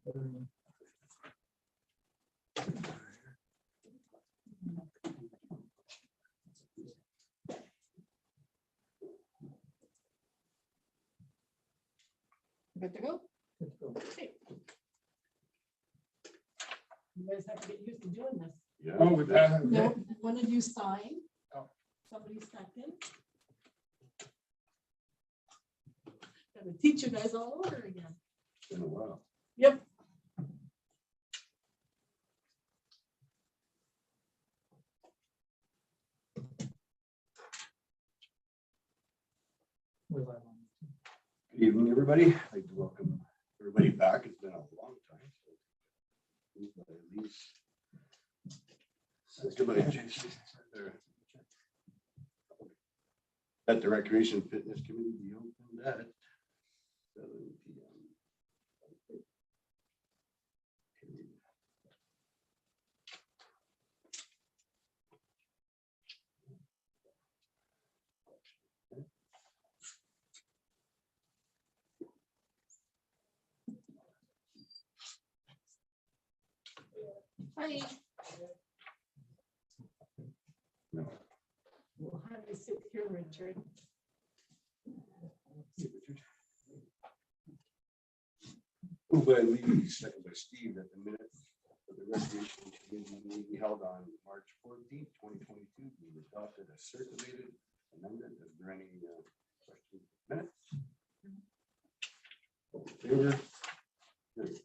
Good to go? Okay. You guys have to get used to doing this. Yeah. Oh, with that. No, one of you sign. Oh. Somebody second. Gotta teach you guys all over again. It's been a while. Yep. We're live on. Good evening, everybody. I'd like to welcome everybody back. It's been a long time. So at least goodbye, Jason. Let the Recreation Fitness Committee be opened at 7 p.m. Hi. No. We'll have you sit here, Richard. Moved by Lee, second by Steve, that the minutes of the Recreation Committee meeting held on March 14th, 2022 be adopted as circulated, amended. Is there any questions? Minutes? All in favor? Carried.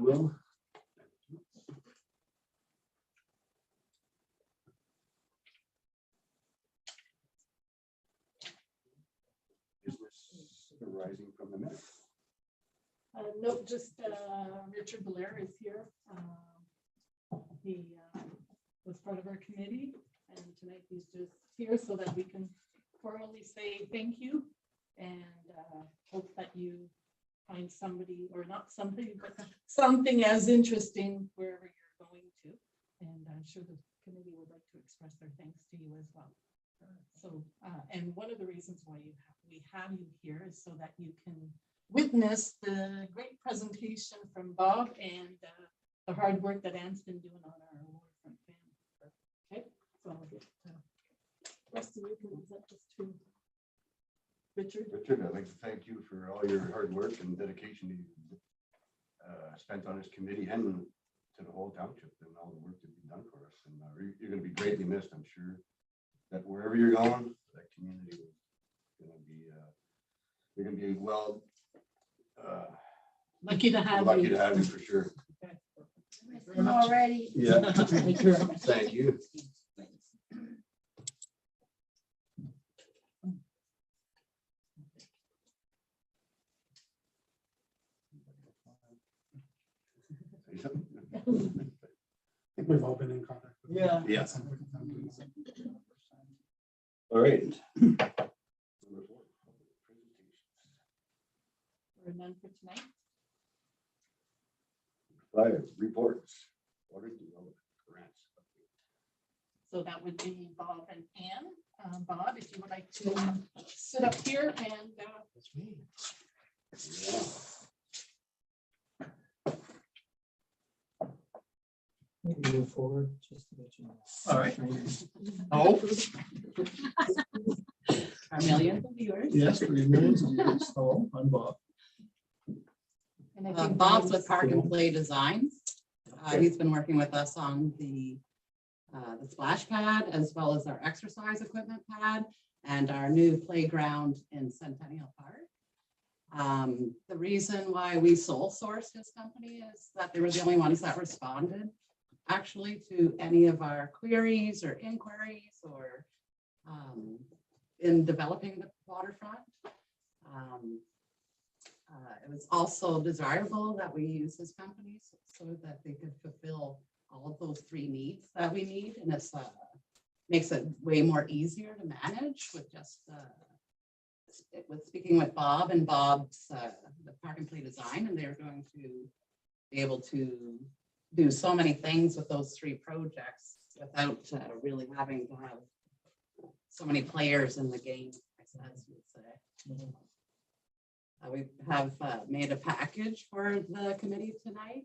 Will. Business arising from the minutes. No, just Richard Blair is here. He was part of our committee, and tonight he's just here so that we can formally say thank you and hope that you find somebody, or not somebody, but something as interesting wherever you're going to. And I'm sure the committee would like to express their thanks to you as well. So, and one of the reasons why we have you here is so that you can witness the great presentation from Bob and the hard work that Ann's been doing on our Waterfront family. Okay, so I'll get the rest of you can present this to Richard. Richard, I'd like to thank you for all your hard work and dedication you spent on this committee and to the whole township and all the work that you've done for us. And you're going to be greatly missed. I'm sure that wherever you're going, that community is going to be, you're going to be well. Lucky to have Lucky you. to have you for sure. Okay. Already. Yeah. Thank you. I think we've all been in contact with them. Yeah. Some point in time. All right. Or none for tonight. 5 reports. Water development grants. So that would be Bob and Ann. Bob, if you would like to sit up here and That's me. Yeah. Maybe move forward just to let you know. All right. Oh. our millions of viewers. Yes, 3 millions of years. Hello, I'm Bob. And I think Bob's with Park and Play Designs. He's been working with us on the splash pad as well as our exercise equipment pad and our new playground in Centennial Park. The reason why we sole sourced this company is that they were the only ones that responded actually to any of our queries or inquiries or in developing the waterfront. It was also desirable that we use this company so that they could fulfill all of those 3 needs that we need, and it's makes it way more easier to manage with just with speaking with Bob and Bob's the Park and play design, and they're going to be able to do so many things with those 3 projects without really having to have so many players in the game, as you would say. We have made a package for the committee tonight.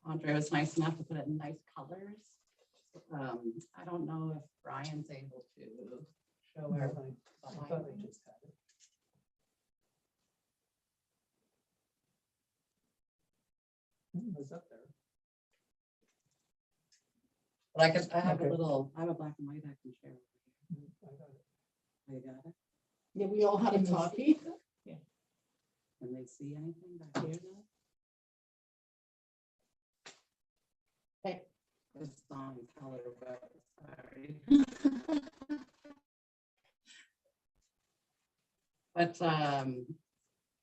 Andre was nice enough to put it in nice colors. I don't know if Brian's able to show our. I thought I just had it. It's up there. But I have Okay. I have a black and white I can share. I got it. Oh, you got it? Yeah, we all had a Can they see copy. Can they see anything back here now? Okay. It's on color, but sorry. But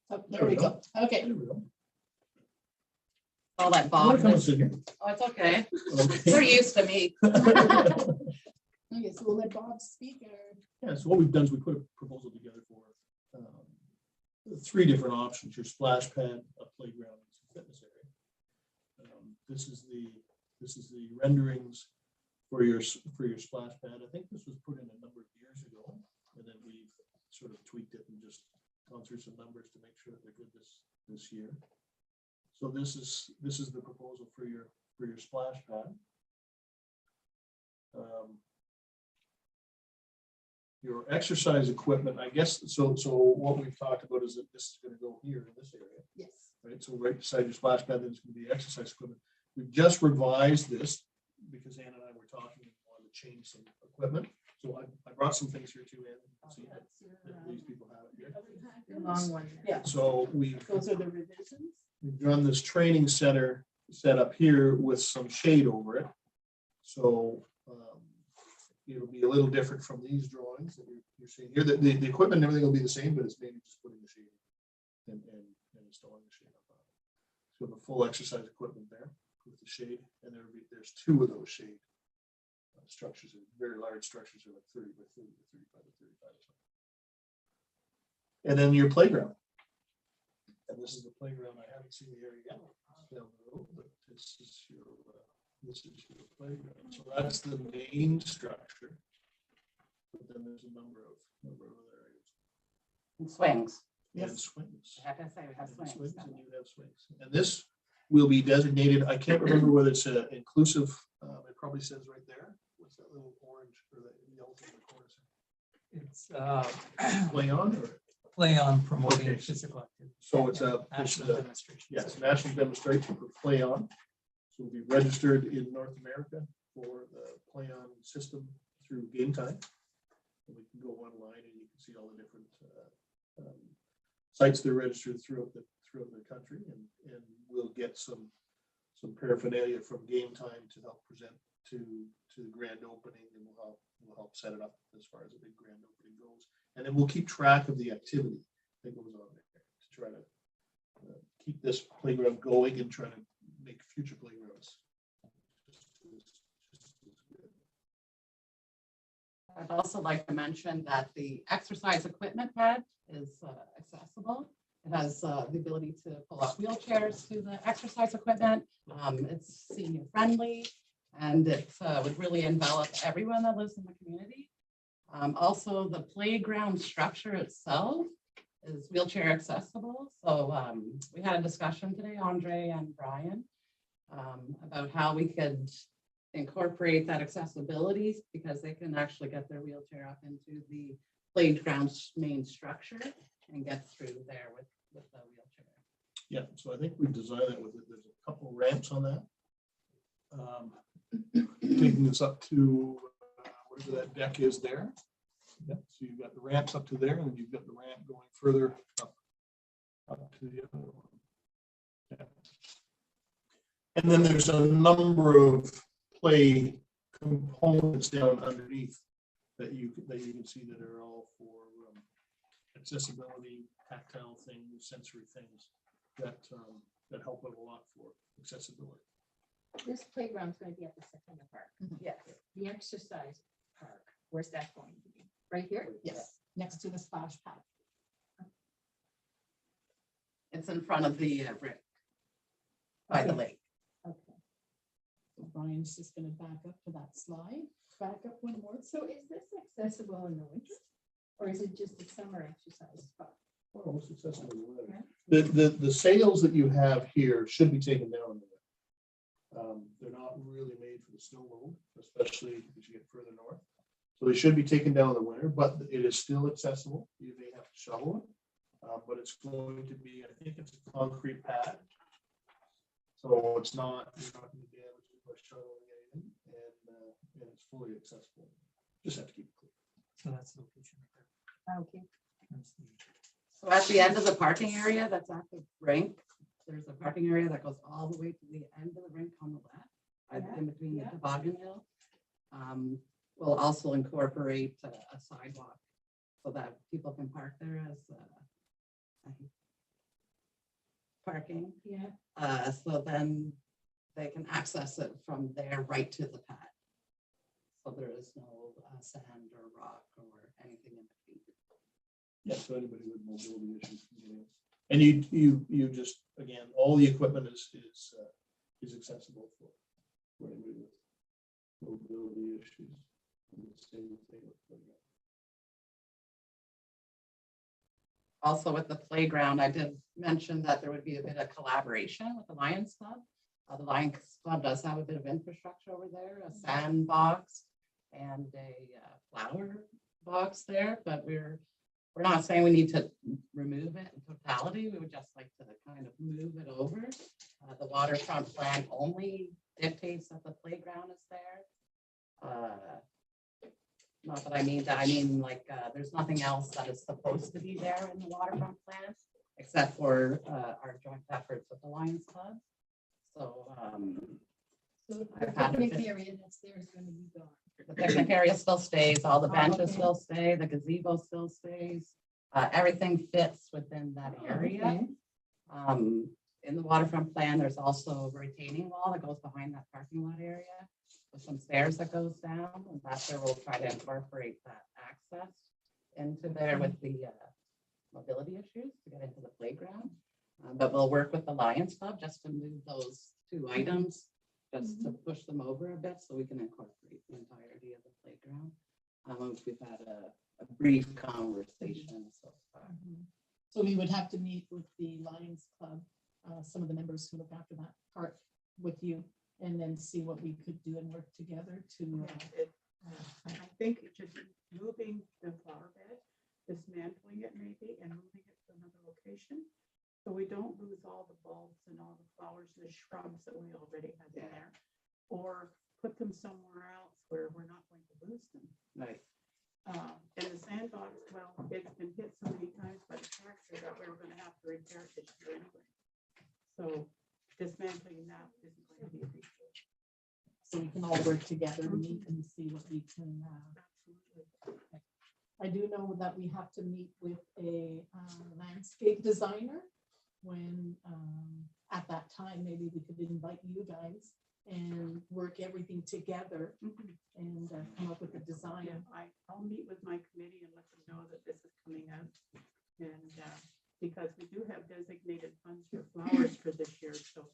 Oh, there we go. Okay. There we go. all that I'm Bob gonna come and was, sit here. oh, it's okay. Okay. They're used to me. Okay, so we'll let Bob speak or. Yeah, so what we've done is we put a proposal together for 3 different options, your splash pad, a playground, and some fitness area. This is the renderings for your splash pad. I think this was put in a number of years ago, and then we've sort of tweaked it and just gone through some numbers to make sure that they're good this year. So this is the proposal for your splash pad. Your exercise equipment, I guess, so what we've talked about is that this is going to go here in this area, Yes. right? So right beside your splash pad, there's going to be exercise equipment. We've just revised this because Ann and I were talking and wanted to change some equipment. So I brought some things here too, Ann. See that these people have it here. Long one. Yeah, So those are the revisions. we've done this training center set up here with some shade over it. So it'll be a little different from these drawings that you're seeing here. The equipment and everything will be the same, but it's maybe just putting the shade and installing the shade up on it. So the full exercise equipment there with the shade, and there's 2 of those shade structures, very large structures, are like 30 by 30 or 35 by 35 or something. And then your playground. And this is the playground. I haven't seen the area yet. Down the road, but this is your playground. So that's the main structure. But then there's a number of other areas. And swings. And swings. I have to say, we have And swings. swings, and you have swings. And this will be designated, I can't remember whether it's inclusive, it probably says right there. What's that little orange or that yellow in the corner? It's Play on or? play on promoting Okay. physical activity. So it's National demonstration. yes, national demonstration for Play On. So we'll be registered in North America for the Play On system through Game Time. And we can go online and you can see all the different sites they're registered throughout the country, and we'll get some paraphernalia from Game Time to help present to the grand opening, and we'll help set it up as far as the big grand opening goes. And then we'll keep track of the activity that goes on there to try to keep this playground going and try to make future playgrounds just as good. I'd also like to mention that the exercise equipment pad is accessible. It has the ability to pull up wheelchairs to the exercise equipment. It's senior friendly, and it would really envelop everyone that lives in the community. Also, the playground structure itself is wheelchair accessible. So we had a discussion today, Andre and Brian, about how we could incorporate that accessibility, because they can actually get their wheelchair up into the playground's main structure and get through there with the wheelchair. Yeah, so I think we've designed that with it. There's a couple ramps on that. Taking this up to whatever that deck is there. Yeah, so you've got the ramps up to there, and then you've got the ramp going further up to the other one. Yeah. And then there's a number of play components down underneath that you can see that are all for accessibility, tactile things, sensory things that help out a lot for accessibility. This playground's going to be at the September Park. Yes, The exercise park, where's that going to be? Right here? yes, next to the splash pad. It's in front of the brick by the lake. Okay. So Brian's just gonna back up to that slide, back up one more. So is this accessible in the winter? Or is it just a summer exercise spot? Well, it's accessible in the winter. The sails that you have here should be taken down. in the winter. They're not really made for the snow mode, especially as you get further north. So they should be taken down in the winter, but it is still accessible. You may have to shovel it, but it's going to be, I think it's a concrete pad. So it's not, you're not going to damage it by shoveling anything, and it's fully accessible. Just have to keep it clear. So that's the location right Okay. there. That's the- So at the end of the parking area, that's at the rink, there's a parking area that goes all the way to the end of the rink on the left, Yeah, in between the yeah. toboggan hill. We'll also incorporate a sidewalk so that people can park there as parking. Yeah. So then they can access it from there right to the pad. So there is no sand or rock or anything in between. Yeah, so anybody with mobility issues can get in. And you just, again, all the equipment is accessible for anybody with mobility issues. And the same thing with playground. Also with the playground, I did mention that there would be a bit of collaboration with the Lions Club. The Lions Club does have a bit of infrastructure over there, a sandbox and a flower box there, but we're not saying we need to remove it in totality. We would just like to kind of move it over. The waterfront plan only dictates that the playground is there. Not that I mean that, I mean like there's nothing else that is supposed to be there in the waterfront plan, except for our joint efforts with the Lions Club. So So the I've had a picnic bit- area that's there is going to be gone. the picnic area still stays, all the Oh, benches okay. still stay, the gazebo still stays. Everything fits within that area. Okay. In the waterfront plan, there's also a retaining wall that goes behind that parking lot area with some stairs that goes down, and that's where we'll try to incorporate that access into there with the mobility issues to get into the playground. But we'll work with the Lions Club just to move those two items, just to push them over a bit so we can incorporate the entirety of the playground. We've had a brief conversation so far. So we would have to meet with the Lions Club, some of the members who look after that part with you, and then see what we could do and work together to. I think it's just moving the flower bed, dismantling it maybe and moving it to another location. So we don't lose all the bulbs and all the flowers and the shrubs that we already have in there. Or put them somewhere else where we're not going to lose them. Right. And the sandbox, well, it's been hit so many times by the tractor that we were gonna have to repair it this year anyway. So dismantling that isn't going to be a big deal. So we can all work together and meet and see what we can. I do know that we have to meet with a landscape designer when, at that time, maybe we could invite you guys and work everything together and come up with a design. I'll meet with my committee and let them know that this is coming out. And because we do have designated funds for flowers for this year, so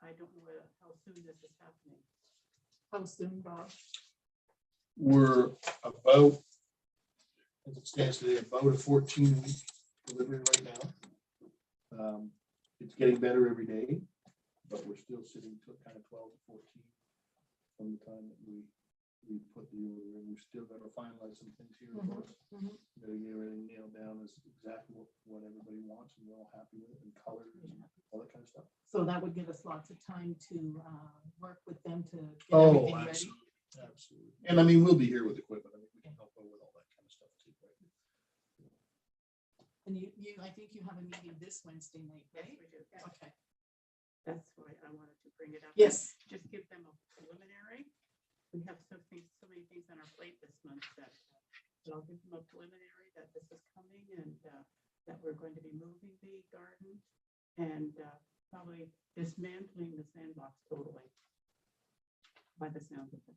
I don't know how soon this is happening. How soon, Bob? We're about, as it stands today, about a 14-week delivery right now. It's getting better every day, but we're still sitting to kind of 12 to 14 from the time that we put the order in. We've still got to finalize some things here, of course. Gotta get everything nailed down as exactly what everybody wants and we're all happy with it, and colors and all that kind of stuff. So that would give us lots of time to work with them to get Oh, everything ready. absolutely, absolutely. And I mean, we'll be here with equipment. I think we can help out with all that kind of stuff too. Right? And I think you have a meeting this Wednesday night, Yes, right? we do. Okay. That's why I wanted to bring it up. Yes. Just give them a preliminary. We have so many things on our plate this month that I'll give them a preliminary that this is coming and that we're going to be moving the garden and probably dismantling the sandbox totally by the sound of it.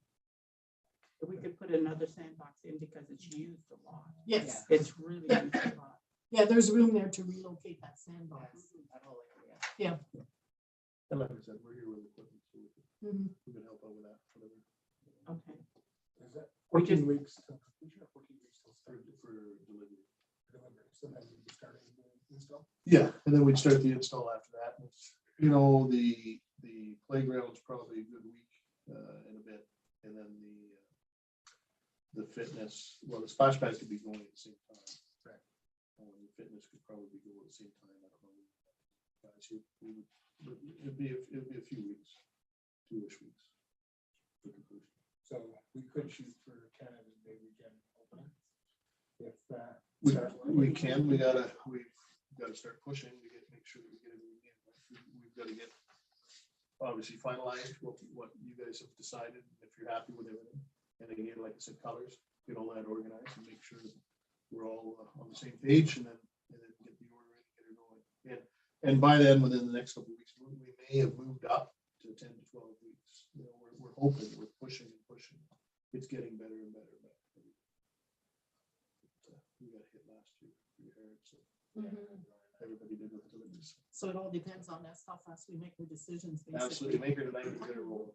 But we could put another sandbox in because it's used a lot. Yes. It's really used a lot. Yeah, there's room there to relocate that sandbox. That whole area. And like I said, we're here with equipment, so Mhm. we can help out with that, whatever. Okay. Is that 14 weeks till completion or 14 weeks till start For delivery. delivery? So then you'll be starting the install? Yeah, and then we'd start the install after that. And it's, you know, the playground's probably a good week and a bit. And then the fitness, well, the splash pad could be going at the same time. Right. The fitness could probably go at the same time. I don't know. Guys, it'd be a few weeks, 2-ish weeks. For completion. So we could shoot for Canada's Day Weekend opening. If We can, we've got to start pushing to make sure that we get everything in. We've got to get obviously finalized what you guys have decided, if you're happy with everything. And again, like I said, colors, get all that organized and make sure that we're all on the same page and then get the order in, get it going. And by then, within the next couple of weeks, we may have moved up to 10 to 12 weeks. You know, we're hoping, we're pushing and pushing. It's getting better and better. But we got hit last year. We heard, so everybody did with the deliveries. So it all depends on us, how fast we make the decisions, Absolutely, basically. make her tonight, we get her roll.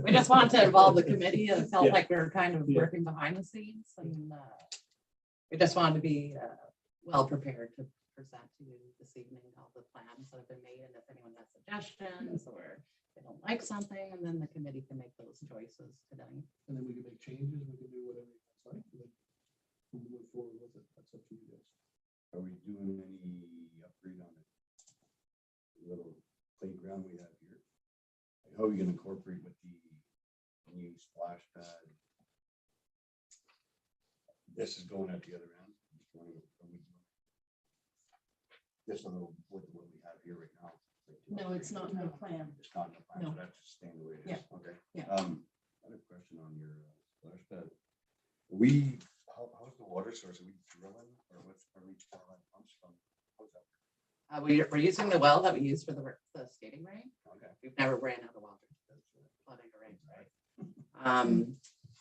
We just wanted to involve the committee. It felt Yeah. like we were kind of Yeah. working behind the scenes and we just wanted to be well prepared to present to you this evening all the plans that have been made and if anyone has suggestions or they don't like something, and then the committee can make those choices today. And then we can make changes, we can do whatever you guys like, and then we'll move forward with it. That's up to you guys. Are we doing any upgrade on the little playground we have here? Like, how are we gonna incorporate with the new splash pad? This is going at the other end. Just wondering, are we doing just a little with what we have here right now? Like, No, it's not in the plan. It's not in the plan, so No. that's just staying the way it is. Yeah. Okay. Yeah. I had a question on your splash pad. How's the water source? Are we drilling or what's, are we drilling pumps from? How's that? We're using the well that we use for the skating rink. Okay. We've never ran out of water. That's, Flooding the rink, right?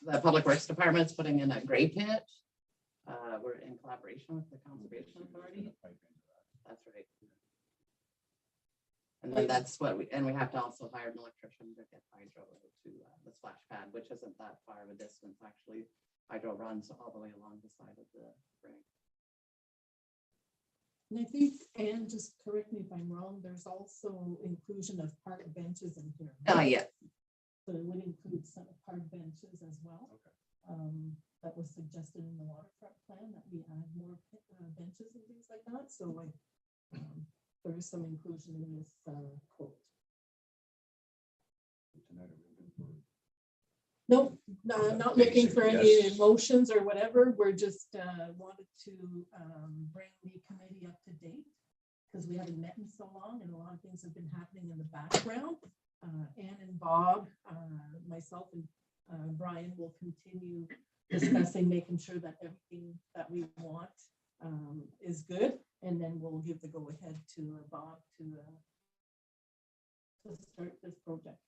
The Public Works Department's putting in a grade pit. We're in collaboration with the Conservation Authority. That's right. And then that's what we have to also hire an electrician to get hydro to the splash pad, which isn't that far of a distance, actually. Hydro runs all the way along the side of the rink. And I think, and just correct me if I'm wrong, there's also inclusion of park benches in here. Yeah. So it would include some park benches as well. Okay. That was suggested in the waterfront plan that we add more benches and things like that. So like, there is some inclusion in this quote. Tonight, are we looking for- Nope, not looking for any Yes. motions or whatever. We're just wanted to bring the committee up to date because we haven't met in so long and a lot of things have been happening in the background. Ann and Bob, myself and Brian will continue discussing, making sure that everything that we want is good. And then we'll give the go ahead to Bob to start this project.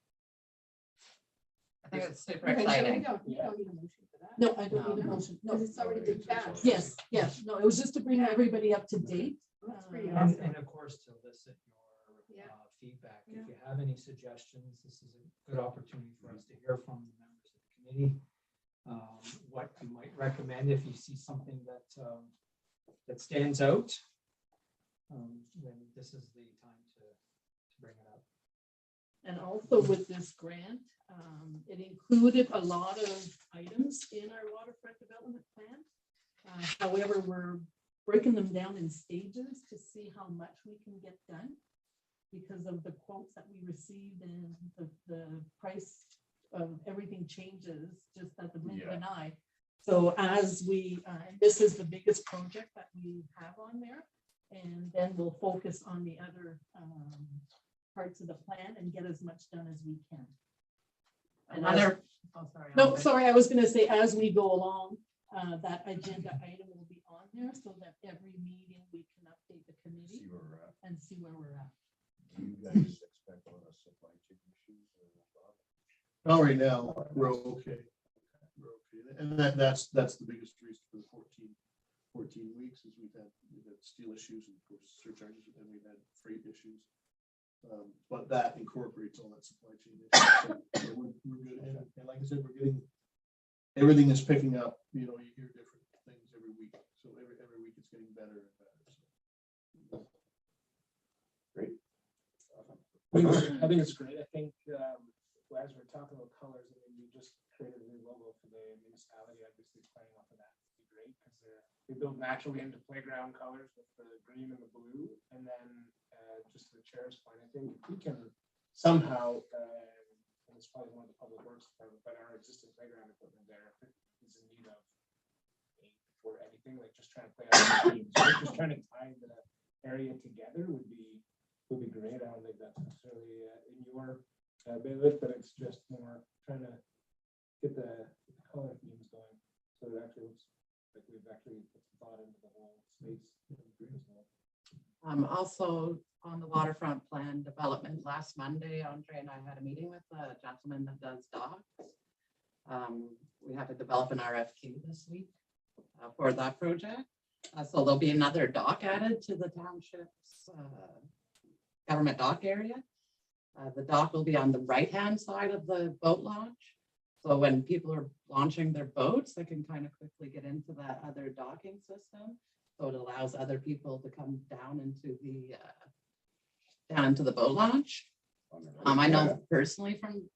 I think it's super Okay, so exciting. you don't need a motion for that. No, I don't need a motion. No, Because it's already been passed. yes, no, it was just to bring everybody up to date. That's pretty Um, awesome. And of course, to elicit your Yeah. feedback. Yeah. If you have any suggestions, this is a good opportunity for us to hear from the members of the committee. What you might recommend if you see something that stands out. Then this is the time to bring it up. And also with this grant, it included a lot of items in our waterfront development plan. However, we're breaking them down in stages to see how much we can get done because of the quotes that we received and the price of everything changes just at the blink of an eye. So as we, this is the biggest project that we have on there. And then we'll focus on the other parts of the plan and get as much done as we can. And no, sorry, I was gonna say, as we go along, that agenda item will be on there so that every meeting we can update the committee See where we're at. and see where we're at. Do you guys expect a lot of supply chain issues or what? Not right now, we're okay. We're okay. And that's the biggest reason for the 14 weeks is we've had steel issues and of course surcharges, and we've had freight issues. But that incorporates all that supply chain issues. So we're good. And like I said, everything is picking up, you know, you hear different things every week. So every week it's getting better and better. So. Great. I think it's great. I think as we're talking about colors, I mean, you just created a new logo for the municipality. Obviously, playing off of that would be great because they build naturally into playground colors with the green and the blue, and then just to the chair's point, I think if we can somehow, and it's probably one of the public works department, but our existing playground equipment there is in need of paint or anything, like just trying to play out the themes, right? Just trying to tie the area together would be great. I don't think that's necessarily in your bailiwick, but it's just more trying to get the color themes going, so it actually looks like we've actually put some thought into the whole space. Also on the waterfront plan development, last Monday, Andre and I had a meeting with a gentleman that does docks. We have to develop an RFQ this week for that project. So there'll be another dock added to the township's government dock area. The dock will be on the right-hand side of the boat launch. So when people are launching their boats, they can kind of quickly get into that other docking system. So it allows other people to come down into the boat launch. I know personally from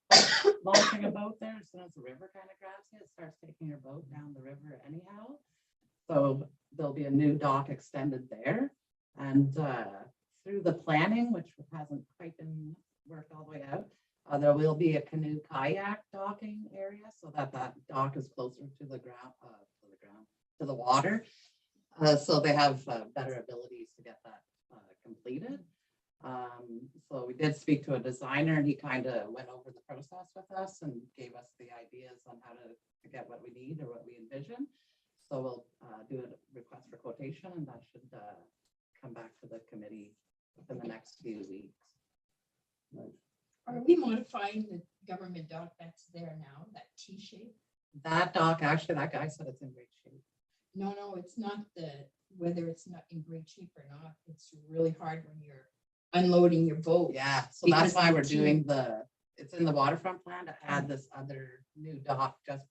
launching a boat there, as soon as the river kind of grabs you, it starts taking your boat down the river anyhow. So there'll be a new dock extended there. And through the planning, which hasn't quite been worked all the way out, there will be a canoe kayak docking area so that dock is closer to the ground, to the water. So they have better abilities to get that completed. So we did speak to a designer and he kind of went over the process with us and gave us the ideas on how to get what we need or what we envision. So we'll do a request for quotation and that should come back to the committee within the next few weeks. Are we modifying the government dock that's there now, that T shape? That dock, actually, that guy said it's in great shape. No, it's not whether it's not in great shape or not. It's really hard when you're unloading your boat. Yeah, so Because that's why the we're T- doing it's in the waterfront plan to add this other new dock just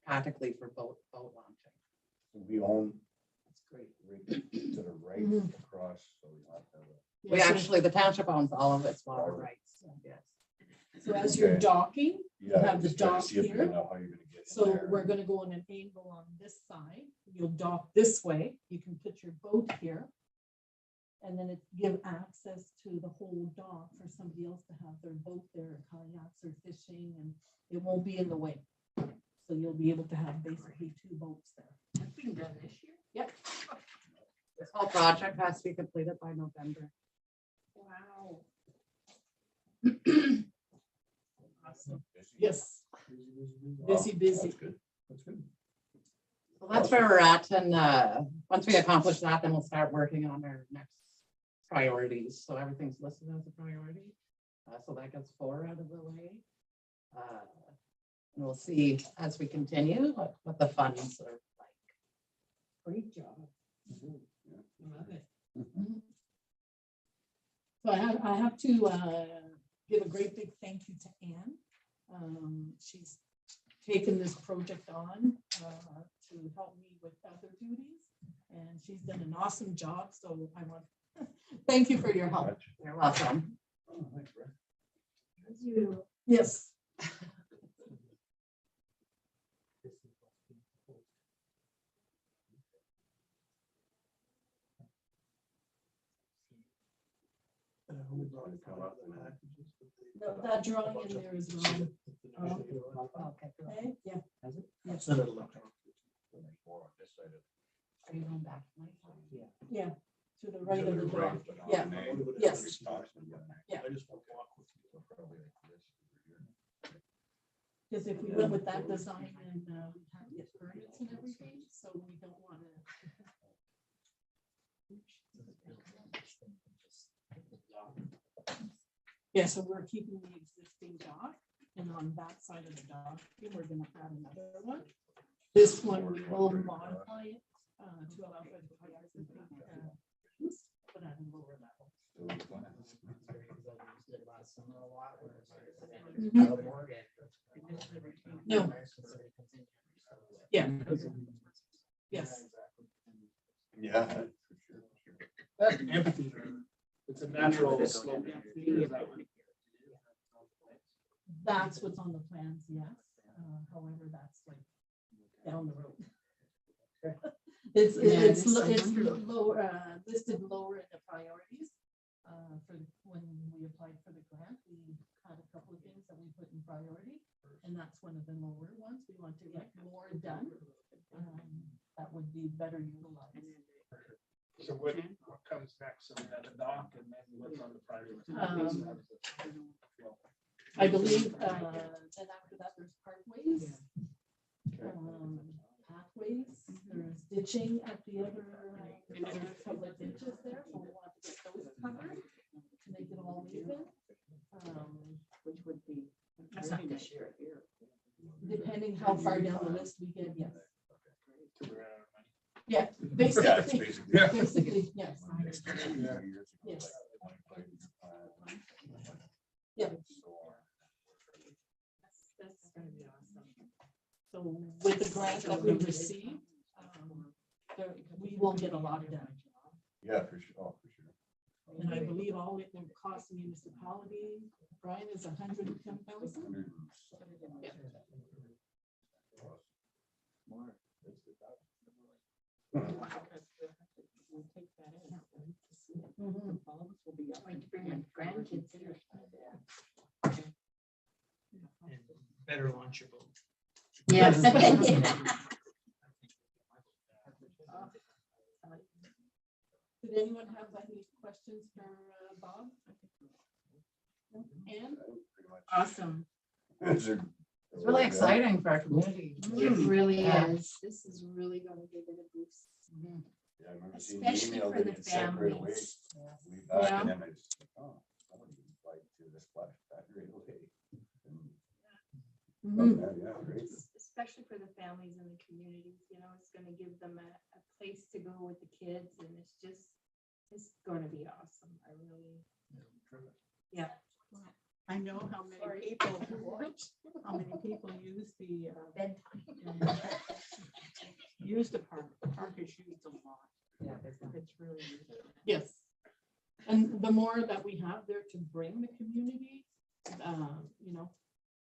practically for boat launching. We own That's great. right to the right across, so we have to have a. We actually, the township owns all of its water rights. Yes. So as you're Okay. docking, Yeah, have the just trying to dock see if we here. know how you're gonna get in so there. we're gonna go on an angle on this side. You'll dock this way. You can put your boat here. And then it give access to the whole dock for somebody else to have their boat there, kayaks or fishing, and it won't be in the way. So you'll be able to have basically two boats there. That's being done this year. Yep. This whole project has to be completed by November. Wow. Awesome. Yes, busy. That's good. That's good. So that's where we're at. And once we accomplish that, then we'll start working on our next priorities. So everything's listed as a priority. So that gets 4 out of the way. And we'll see as we continue what the funds are like. Great job. Love it. So I have to give a great big thank you to Anne. She's taken this project on to help me with other duties, and she's done an awesome job. So I want to thank you for your help. You're welcome. Oh, thanks, Brett. You. Yes. We brought it Come up and No, that drawing in there is wrong. Okay, good. Okay, yeah. I'll send it electronically. More on this side of. Are you going back to my side? Yeah, to the right of the Right, dog. but on Yeah. an angle. Yes. It's possible, Yeah. I just want to walk with you. So probably like this over here. Because if we went with that design and we had to get permits and everything, so we don't want to. Yeah, so we're keeping the existing dock, and on that side of the dock, we're gonna add another one. This one, we will modify it to allow for the kayaks and but at a lower level. No. Yeah. Yes. Yeah. for sure. That amphitheater, it's a natural slope. amphitheater, is that what- That's what's on the plans, yes. However, that's like down the road. It's lower, listed lower in the priorities. For when we applied for the grant, we had a couple of things that we put in priority, and that's one of the lower ones. We want to get more done. That would be better utilized. So what comes next? So we have the dock and then what's on the priority? I believe, then after that, there's parkways. Pathways, there's ditching at the other, there's a couple of ditches there, so we want to get those covered to make it all even. Which would be. That's not this year. Depending how far down the list we get, yes. Yeah, Yeah, it's basically, basically. basically, yes. Yes. Yeah. That's gonna be awesome. So with the grant that we receive, we will get a lot done. Yeah, for sure. Oh, for sure. And I believe all it will cost the municipality, Brian, is 110,000. Yeah. We'll take that in. Mhm. All of us will be up. Going to bring my grandkids here. And better launch your boat. Yes. Did anyone have any questions for Bob? No? Ann? Pretty much. Awesome. It's It's really exciting for our community. It really Yeah. is. This is really gonna give it a boost. Yeah, I remember seeing the Especially email for that the it sent right away. families. Way back, and then I just, oh, somebody applied to the splash pad right away. And Mhm. yeah, great. Especially for the families in the communities, you know, it's gonna give them a place to go with the kids and it's gonna be awesome. I really, yeah. I know how many Sorry. people use the, Bedtime. use the park. The park is used a lot. Yeah. It's really used. Yes. And the more that we have there to bring the community, you know,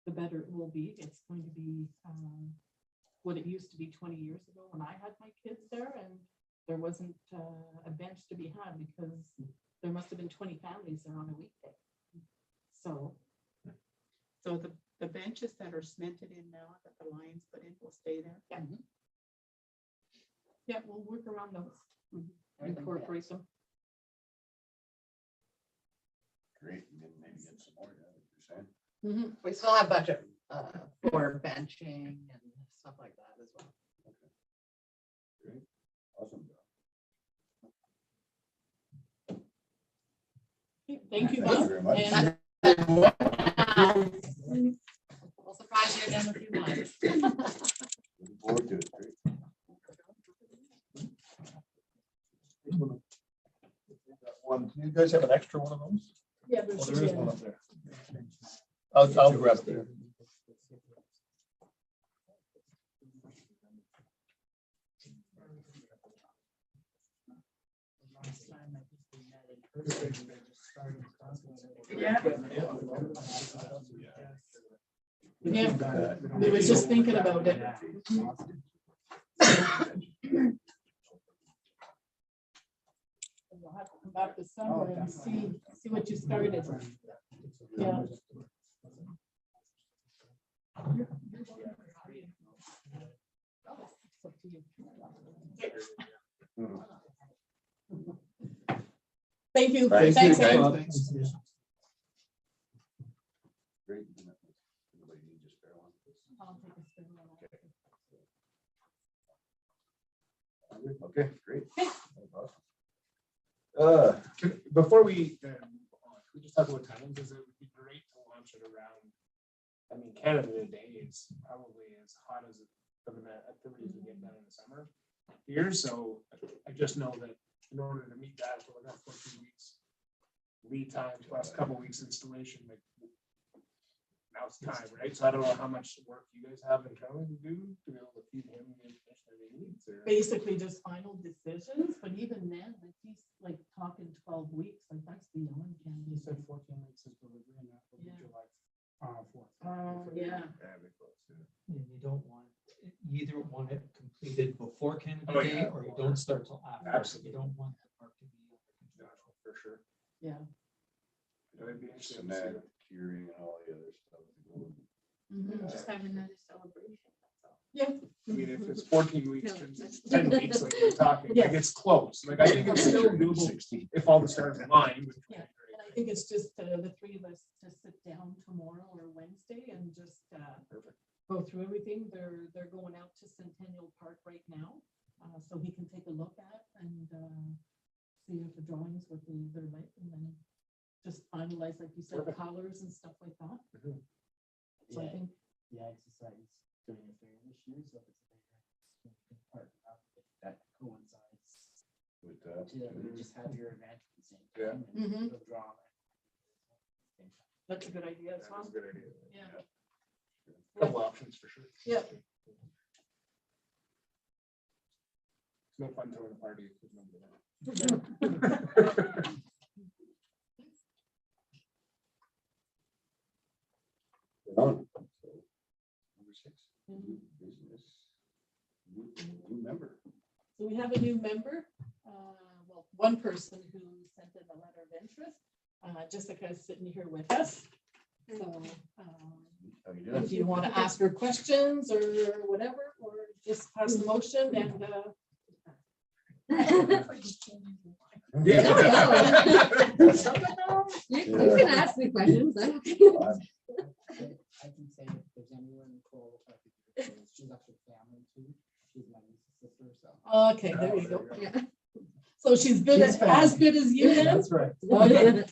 the better it will be. It's going to be what it used to be 20 years ago when I had my kids there, and there wasn't a bench to be had because there must have been 20 families there on a weekday. So, So the benches that are cemented in now that the Lions put in will stay there. yeah, we'll work around those, incorporate them. Great, and then maybe get some more, yeah, like you're saying. Mhm. We still have budget for benching and stuff like that as well. Great, awesome. Okay, thank you, Thank you Bob. very much. And We'll surprise you again in a few months. Looking forward to it, great. One, do you guys have an extra one of those? yeah, Oh, there's there is a- one up there. I'll grab it there. Yeah. Yeah, we was just thinking about it. We'll have to come back this summer and see what you started. Yeah. It's up to you. Thank you. Thank you, Thanks, guys. Ann. Great. Anybody need just spare one? I'll take a spin on that. Okay, great. Okay. Awesome. Before we just talk about times, because it would be great to launch it around. I mean, Canada Day is probably as hot as some of the activities we get done in the summer here, so I just know that in order to meet that, we're gonna 14 weeks lead time plus a couple weeks installation, like now it's time, right? So I don't know how much work you guys have internally to do to be able to feed him the information that he needs, or. Basically just final decisions, but even then, like he's like talking 12 weeks, like that's beyond You Canada. said 14 weeks is delivery and that will be Yeah. July 4th. Yeah. And you don't want, you either want it completed before Canada Oh, Day yeah. or you don't start till after. Absolutely. You don't want that part to be. For sure. Yeah. It'd be interesting to see. Cement, curing, and all the other stuff. Mhm. Just have another celebration, that's all. Yeah. I mean, if it's 14 weeks, turns into 10 weeks, like we're talking, like Yeah. it's close. Like I think it's still doable 60. if all the stars align. which would be Yeah. great. And I think it's just the three of us to sit down tomorrow or Wednesday and just Perfect. go through everything. They're going out to Centennial Park right now, so he can take a look at and see if the drawings what they're like, and then just finalize, like you said, Perfect. colors and stuff like that. Mhm. So I think, the exercise during the fair this year, so if it's a bigger part of it, that coincides With that. to just have your event at the same Yeah. time. Mhm. And it'll draw. that's a good idea as That's well. a good idea. Yeah. Couple options for sure. Yeah. It's no fun throwing a party. if there's nobody there. On. So, Number 6. Mhm. Business. New member. So we have a new member, well, one person who sent in a letter of interest. Jessica is sitting here with us. So How you doing? if you want to ask her questions or whatever, or just pass the motion and You can ask me questions. I'm okay. I can say if there's anyone Nicole, if I could do it, she's actually family too. She's my niece's sister, so. okay, there you go. Yeah. So she's good, She's as good as you then? That's right. Okay.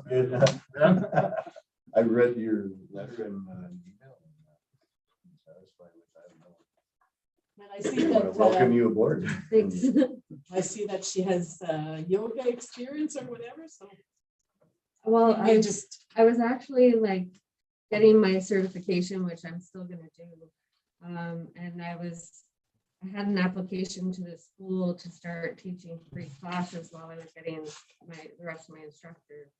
Good. I read your letter and email. I'm satisfied with that. And I see I want to that, welcome you aboard. Thanks. I see that she has yoga experience or whatever, so. Well, I just, I was actually like getting my certification, which I'm still gonna do. And I had an application to the school to start teaching free classes while I was getting the rest of my instructor.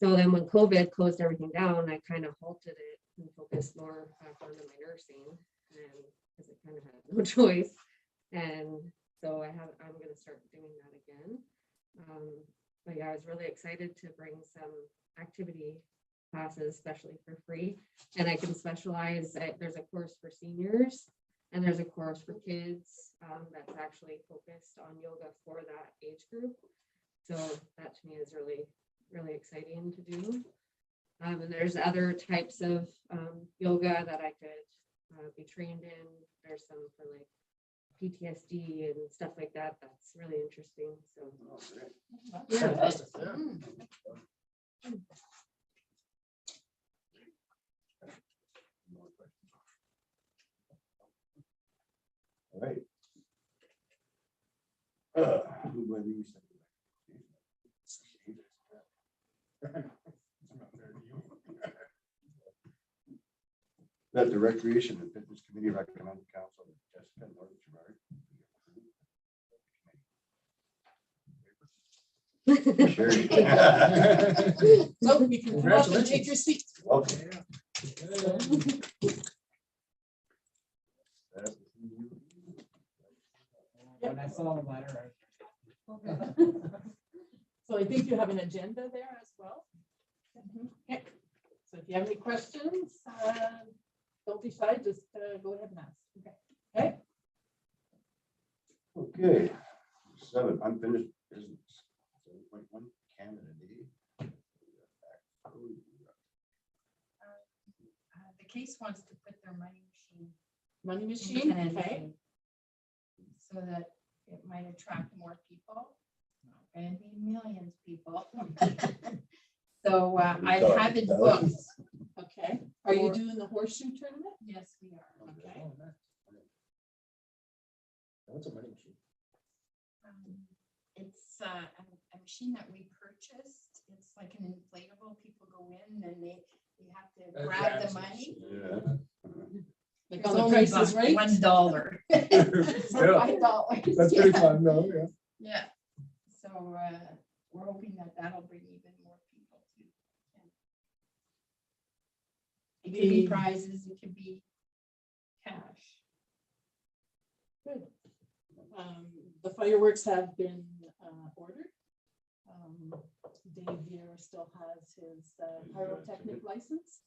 So then when COVID closed everything down, I kind of halted it and focused more back onto my nursing, and because I kind of had no choice. And so I'm gonna start doing that again. But yeah, I was really excited to bring some activity classes, especially for free. And I can specialize, there's a course for seniors and there's a course for kids that's actually focused on yoga for that age group. So that to me is really, really exciting to do. And there's other types of yoga that I could be trained in. There's some for like PTSD and stuff like that. That's really interesting. So Fantastic, yeah. All right. Who do I leave? That the Recreation and Fitness Committee recommend council Jessica Norton Gerard. Sure. so we can come up and take your seat. Okay. When I saw the letter, So I think you have an agenda there as well. Okay. So if you have any questions, don't be shy, just go ahead and ask. Okay. Okay. 7, unfinished business. 7.1 Canada Day. The case wants to put their money machine Money in machine, Canada okay. Day, so that it might attract more people. Not gonna be millions of people. So I have it booked. Okay. Are you doing the horseshoe tournament? Yes, we are. Okay. That's a money machine. a machine that we purchased. It's like an inflatable. People go in and you have to grab the money. Yeah. Like on the Price is Right? $1. Yeah. $5. That's pretty fun, no, yeah. Yeah. So we're hoping that that'll bring even more people to. It could be prizes, it could be cash. Good. The fireworks have been ordered. Dave Viera still has his pyrotechnic license.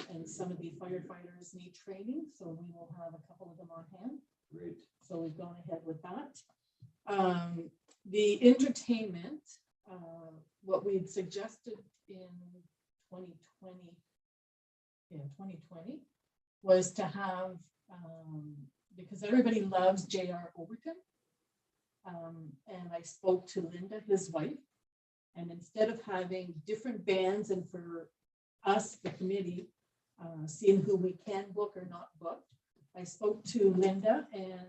And some of the firefighters need training, so we will have a couple of them on hand. Great. So we've gone ahead with that. The entertainment, what we had suggested in 2020, was to have, because everybody loves J.R. Overton. And I spoke to Linda, his wife, and instead of having different bands and for us, the committee, seeing who we can book or not book, I spoke to Linda, and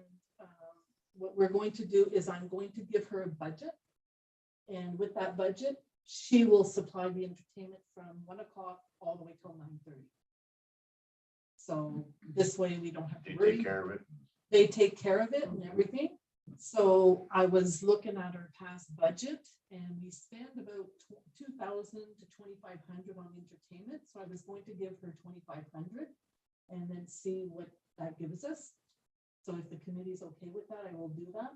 what we're going to do is I'm going to give her a budget. And with that budget, she will supply the entertainment from 1 o'clock all the way till 9:30. So this way we don't have to They worry. take care of it. They take care of it and everything. So I was looking at our past budget and we spend about 2,000 to 2,500 on entertainment. So I was going to give her 2,500 and then see what that gives us. So if the committee's okay with that, I will do that.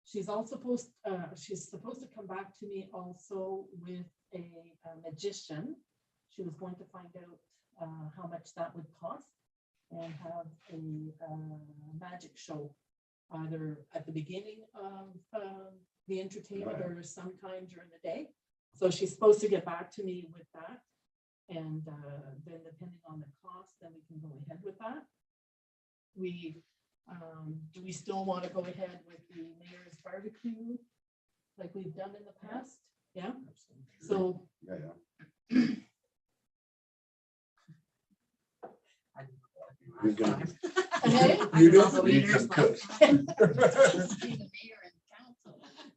She's supposed to come back to me also with a magician. She was going to find out how much that would cost and have a magic show either at the beginning of the entertainment or sometime during the day. So she's supposed to get back to me with that. And then depending on the cost, then we can go ahead with that. Do we still want to go ahead with the mayor's barbecue like we've done in the past? Yeah. So Yeah. You're gonna- okay. You don't need some cooks.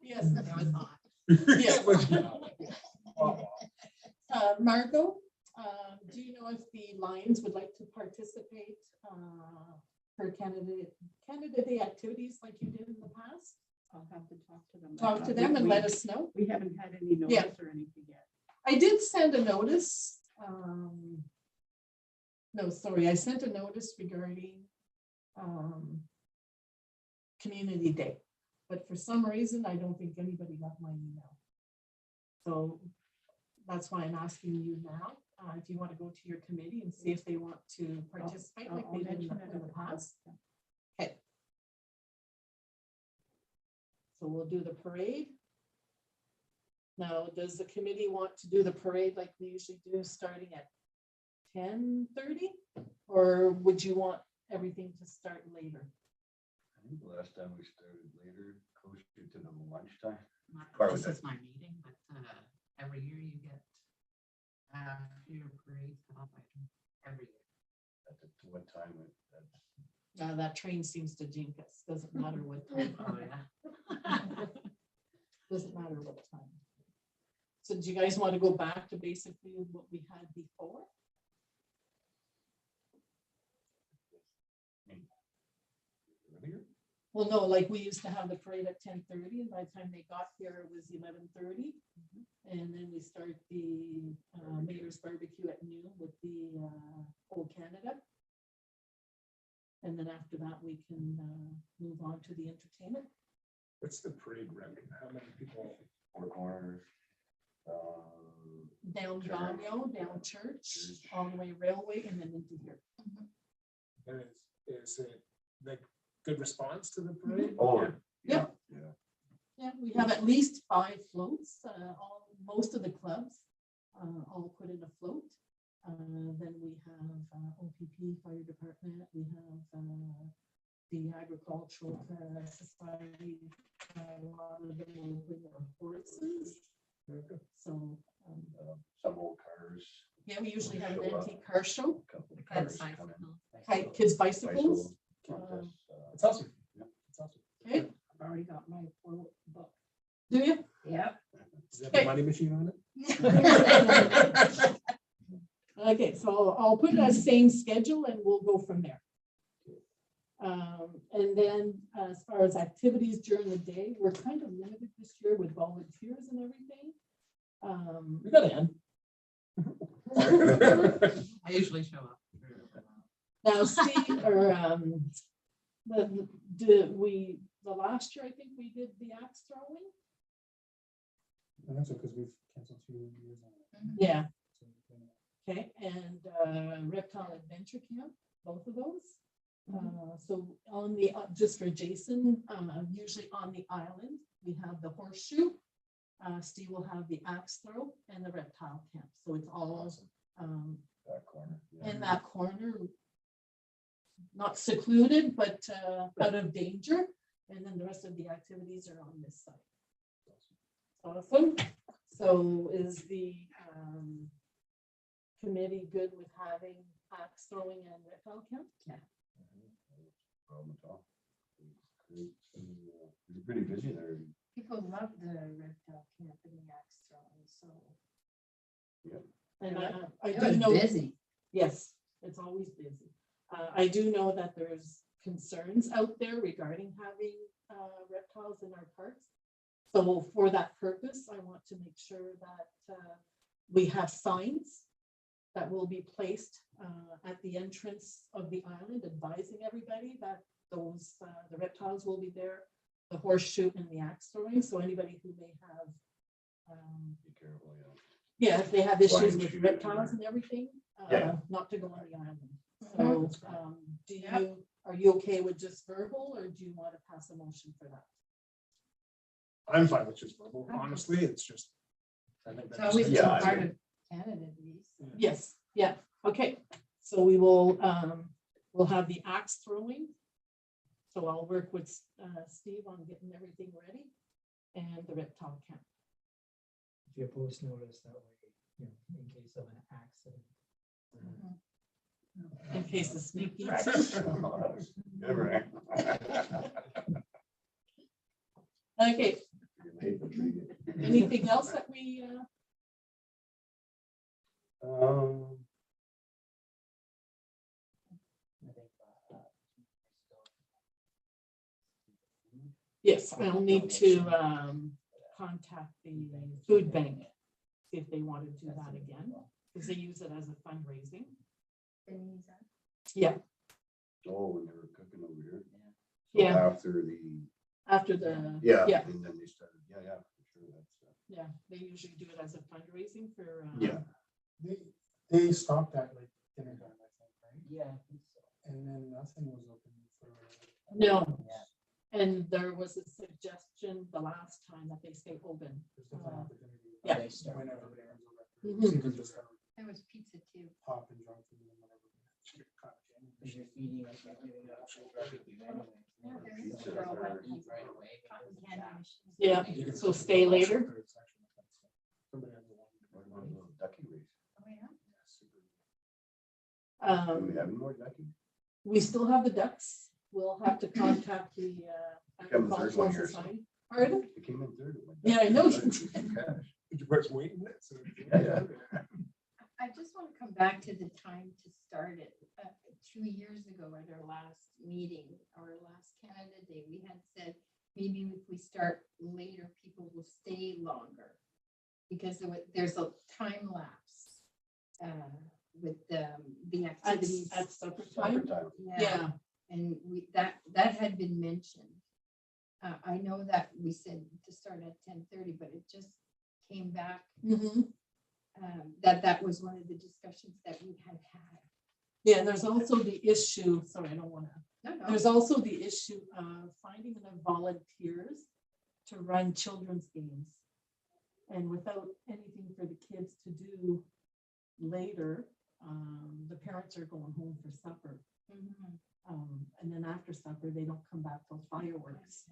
Yes. That was hot. Yeah. Margot, do you know if the Lions would like to participate for Canada Day activities like you did in the past? I'll have to talk to them. Talk to them and let us know. We haven't had any Yeah. notice or anything yet. I did send a notice. No, sorry, I sent a notice regarding Community Day, but for some reason, I don't think anybody got my email. So that's why I'm asking you now, if you want to go to your committee and see if they want to participate like I'll they did in mention it the at the past. Okay. So we'll do the parade. Now, does the committee want to do the parade like we usually do, starting at 10:30? Or would you want everything to start later? I think the last time we started later, closer to the lunchtime. Not this is my meeting, but every year you get your parades cut off every year. To what time? That's That train seems to jinx us. Doesn't matter what time. Oh, yeah. Doesn't matter what time. So do you guys want to go back to basically what we had before? earlier. Well, no, like we used to have the parade at 10:30 and by the time they got here, it was 11:30. And then we start the mayor's barbecue at noon with the Old Canada. And then after that, we can move on to the entertainment. What's the parade record? How many people? Four Corners. Down Church. Domio, down Church, all the way Railway, and then into here. And is it like good response to the parade? Oh, Yeah. yeah. Yeah, we have at least 5 floats, most of the clubs all put in a float. Then we have OPP, Fire Department, we have the Agricultural Society, a lot of them will bring their horses. So, Some old cars. yeah, we usually have an antique car show, Couple of Kids cars come in. kids bicycles. Bicycle contest, It's awesome. Yeah. It's awesome. Okay, I've already got my quote book. do you? Okay. Money machine on it? Okay, so I'll put it as same schedule and we'll go from there. And then as far as activities during the day, we're kind of limited this year with volunteers and everything. We got Ann. I usually show up. Now, Steve, or the last year, I think we did the axe throwing. That's because we've canceled 2 years on it. Yeah. Okay, and reptile adventure camp, both of those. So on the, just for Jason, usually on the island, we have the horseshoe. Steve will have the axe throw and the reptile camp. So it's all That corner. in that corner. Not secluded, but out of danger. And then the rest of the activities are on this side. Awesome. So is the committee good with having axe throwing and reptile camp? Problem at all. You're pretty busy there. People love the reptile camp and the axe throwing, so. And I It do was know, busy. yes, it's always busy. I do know that there's concerns out there regarding having reptiles in our parks. So for that purpose, I want to make sure that we have signs that will be placed at the entrance of the island, advising everybody that those the reptiles will be there, the horseshoe and the axe throwing. So anybody who may have Be careful, yeah. yeah, if they have issues Flying with shoes reptiles or- and everything, Yeah. not to go on the island. So, are you okay with just verbal, or do you want to pass a motion for that? I'm fine with just verbal, honestly, it's just. I think It's that's always been Yeah, I part mean- of Canada, these. Yes, yeah, okay. So we will, we'll have the axe throwing. So I'll work with Steve on getting everything ready, and the reptile camp. If you post notice that way, you know, in case of an accident. In case the snake eats. Never. Okay, anything else that we, yes, I'll need to contact the food bank, see if they want to do that again, because they use it as a fundraising. Yeah, Oh, when they were cooking over here. So yeah, After the, after the, yeah, yeah, and then they started, yeah, for sure, that's. yeah, they usually do it as a fundraising for. Yeah. They stopped at like dinner time, I think, right? Yeah. And then nothing was open for. No, and there was a suggestion the last time that they stay open. There's different opportunities. Yeah. They start. Whenever they are Mhm. open. Even just There was pizza too. pop and drunk food and whatever. Because you're feeding like everything else. You're trying to do anyway. Yeah, there is Pizza a girl or that Eat eats right away. cotton candy machines. Yeah, You can so stay later. Somebody has the one. What about a little ducky race? Oh, yeah. Yeah, super. Do we Um, have any more ducky? we still have the ducks. We'll have to contact the Become the third one agricultural here, society. Pardon? It came in third. Yeah, I know. Cash. Did you press wait? Yeah. I just want to come back to the time to start it. 2 years ago at our last meeting, our last Canada Day, we had said, maybe if we start later, people will stay longer. Because there's a time lapse with the activities. At supper Supper time? time. Yeah, And that had been mentioned. I know that we said to start at 10:30, but it just came back mhm. that was one of the discussions that we had had. Yeah, there's also the issue, sorry, I don't want to, No, there's also the issue of finding enough volunteers to run children's games. And without anything for the kids to do later, the parents are going home for supper. And then after supper, they don't come back till fireworks.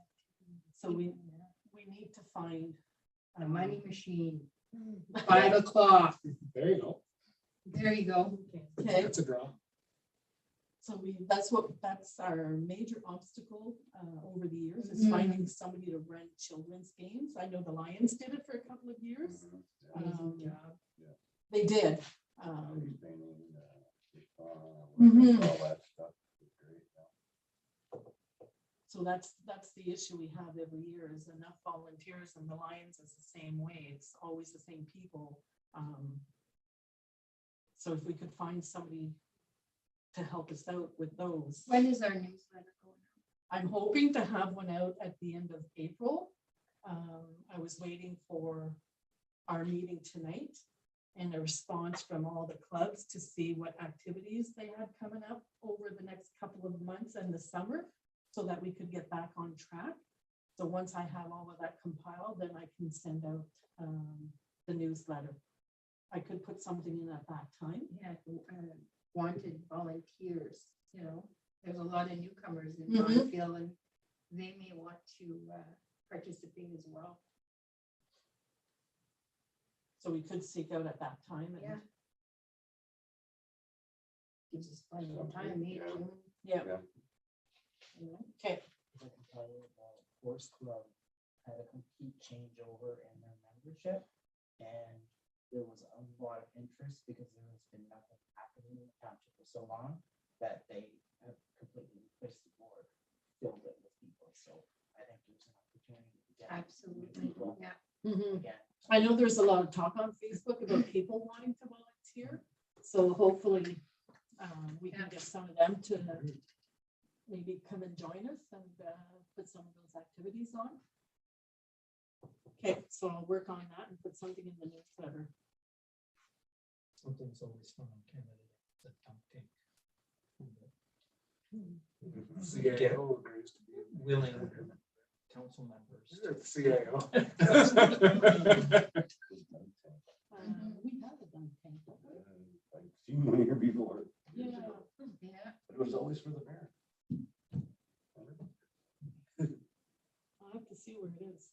So we need to find A money machine, Okay. 5 o'clock. There you go. There you go. Okay, That's a draw. So that's our major obstacle over the years is finding somebody to run children's games. I know the Lions did it for a couple of years. They did. Mhm. All that stuff. It's great, yeah. So that's the issue we have every year is enough volunteers, and the Lions is the same way. It's always the same people. So if we could find somebody to help us out with those. When is our newsletter going out? I'm hoping to have one out at the end of April. I was waiting for our meeting tonight and a response from all the clubs to see what activities they had coming up over the next couple of months and the summer so that we could get back on track. So once I have all of that compiled, then I can send out the newsletter. I could put something in at that time. Yeah, wanted volunteers, you know, there's a lot of newcomers in Mhm. Bonfield and they may want to participate as well. So we could seek out at that time. And Yeah. Gives us plenty of time, May, Yeah. June. yeah. Yeah. Okay. If I can tell you, the horse club had a complete changeover in their membership. And there was a lot of interest because there has been nothing happening in the township for so long that they have completely replaced the board, filled it with people. So I think there's an opportunity to get new Absolutely, people yeah. Mhm. again. I know there's a lot of talk on Facebook about people wanting to volunteer. So hopefully we can get some of them to maybe come and join us and put some of those activities on. Okay, so I'll work on that and put something in the newsletter. Something's always fun on Canada, the dunk tank. CIO agrees to be. Willing council members. CIO. We have a dunk tank. don't we? I've seen one here before. Yeah. Yeah. But it was always for the fair. I'll have to see where it is.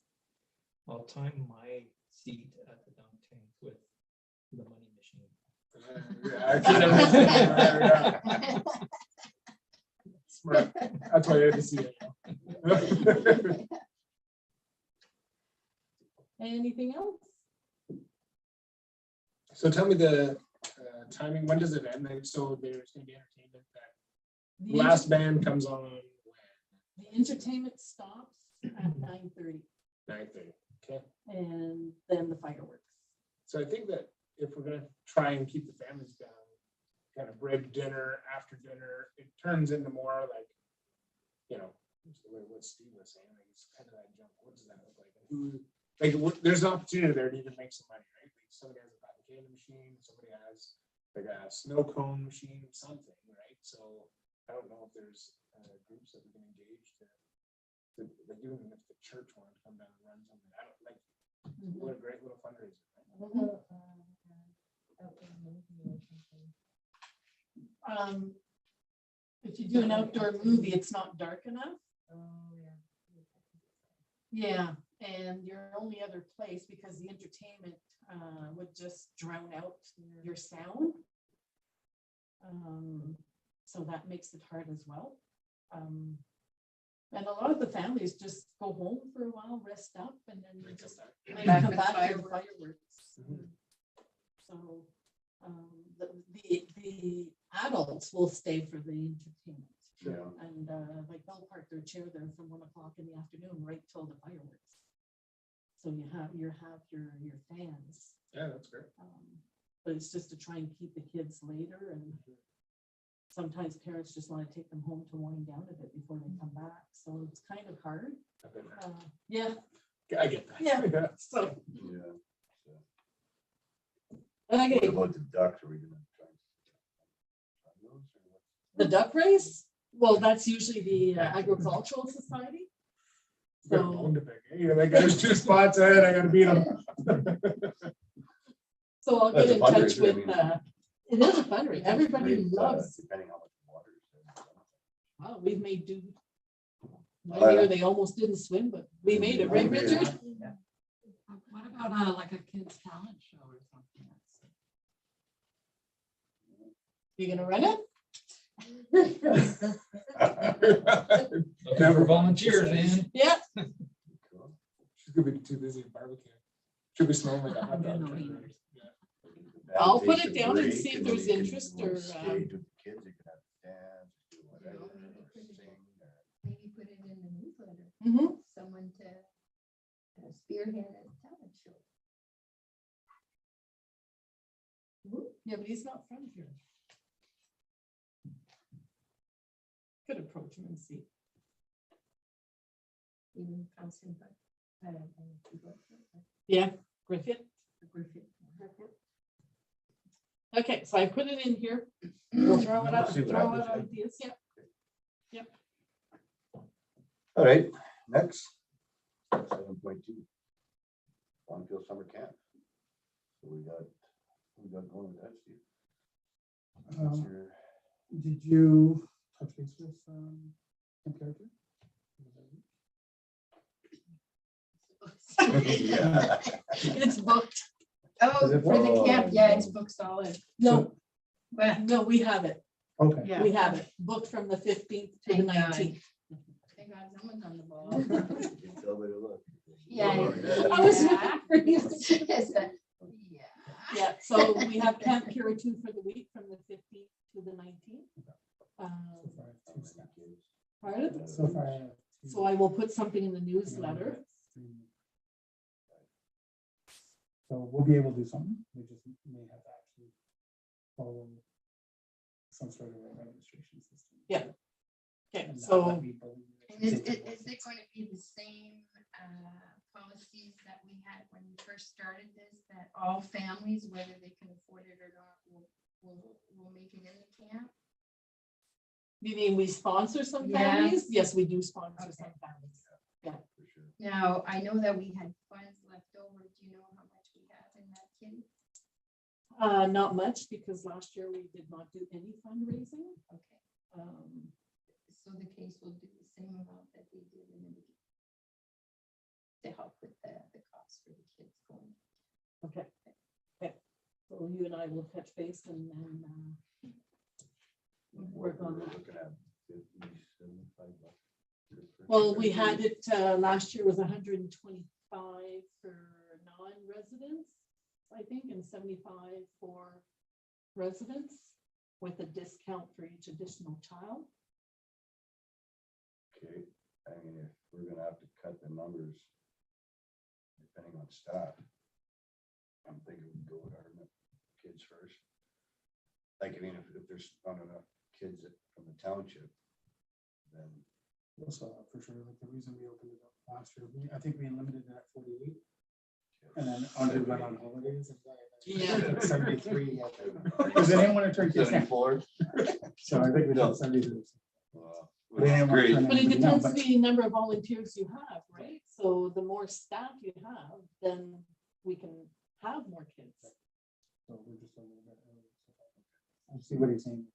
I'll time my seat at the dunk tank with the money machine. Yeah, I can never- Smart. That's why I had to see it. Anything else? So tell me the timing, when does it end? Like, so there's gonna be entertainment that The last band comes on when? The entertainment stops at 9:30 9:30. Okay, and then the fireworks. so I think that if we're gonna try and keep the families down, kind of bread dinner, after dinner, it turns into more like, you know, what Steve was saying, like it's kind of that jump, what does that look like? And who, like, there's an opportunity there to even make some money, right? Like somebody has a cotton candy machine, somebody has like a snow cone machine, something, right? So I don't know if there's groups that we can engage to like even if the church wanted to come down and run something, I don't like, what a great little fundraiser, right? If you do an outdoor movie, it's not dark enough. Yeah, and your only other place, because the entertainment would just drown out your sound. So that makes it hard as well. And a lot of the families just go home for a while, rest up, and then they just maybe Back come with back to the fireworks. fireworks. Mhm. So the adults will stay for the entertainment. Yeah. And like they'll park their chair there from 1 o'clock in the afternoon right till the fireworks. So you have your fans. Yeah, that's great. But it's just to try and keep the kids later, and sometimes parents just want to take them home to wind down a bit before they come back. So it's kind of hard. I've been there. Yeah, I get that. yeah. So, Yeah. okay, What about the ducks? Are we gonna try? Those or what? the duck race, well, that's usually the agricultural society. Got a So, bone to pick, eh? You know, like there's 2 spots ahead, I gotta beat them. so I'll That's get a in touch fundraiser, I with, mean. it is a fundraiser. Everybody Great, loves, depending how much water is there. wow, we've made do. One year they almost didn't swim, but we made it, right, Richard? What about like a kids talent show or something? You gonna run it? Looking for volunteers, man. Yeah. She's gonna be too busy barbecuing. She'll be smelling like a hot dog. No, truck, he right? Yeah. I'll put Take it a down and break see if then there's you can interest go or, skate with the kids, you can have dance, do whatever, No, or maybe put it sing, or- Maybe put it in the newsletter, Mhm. someone to spearhead a talent show. Yeah, but he's not from here. Could approach him and see. Even Thompson, but I don't know if he goes there, Yeah, Griffith. but Griffith. Okay, so I put it in here. We'll throw it out, See what throw happens, out yeah. ideas, yeah. All right, next. 7.2. Bonfield Summer Camp. So we got going with that, Steve. What's your- Did you touch base with Camp Character? Yeah. It's booked. Oh, Is it for the booked? camp, yeah, it's booked solid, No, but no, we have it. Okay. yeah. We have it booked from the 15th to the Thank God. 19th. Thank God someone's on the ball. You can tell by the look. Yeah. I was Yeah. Yeah. Yeah, so we have Camp Kira 2 for the week from the 15th to the 19th. Pardon? So far, I have two. So I will put something in the newsletter. So we'll be able to do something. We just may have to actually follow some sort of a registration system. Yeah. Okay, And not so let me believe And it. is it going to be the same policies that we had when we first started this, that all families, whether they can afford it or not, will make it in the camp? you mean we sponsor some Yeah. families? Yes, we do sponsor some Okay. families. For sure. Now, I know that we had funds left over. Do you know how much we have in that kitty? Not much, because last year we did not do any fundraising. Okay, Um, so the case will do the same amount that they did in the beginning to help with the cost for the kids going. Okay. Okay. So you and I will touch base and then work on We're that. looking at 50, 75 bucks. Well, we had it, last year was 125 for non-residents, I think, and 75 for residents with a discount for each additional child. Okay, I mean, if we're gonna have to cut the numbers, depending on staff, I'm thinking we go with our kids first. Like, I mean, if there's not enough kids from the township, then. Also, for sure, like the reason we opened it up last year, I think we limited it at 48. And then Andre went on holidays. And Yeah. 73. Because they didn't want to turn kids down. 74. So I think we No. did 73. Which They is didn't want to great. turn But it anybody down, depends but- the number of volunteers you have, right? So the more staff you have, then we can have more kids. So we're just a little bit early. I see what he's saying.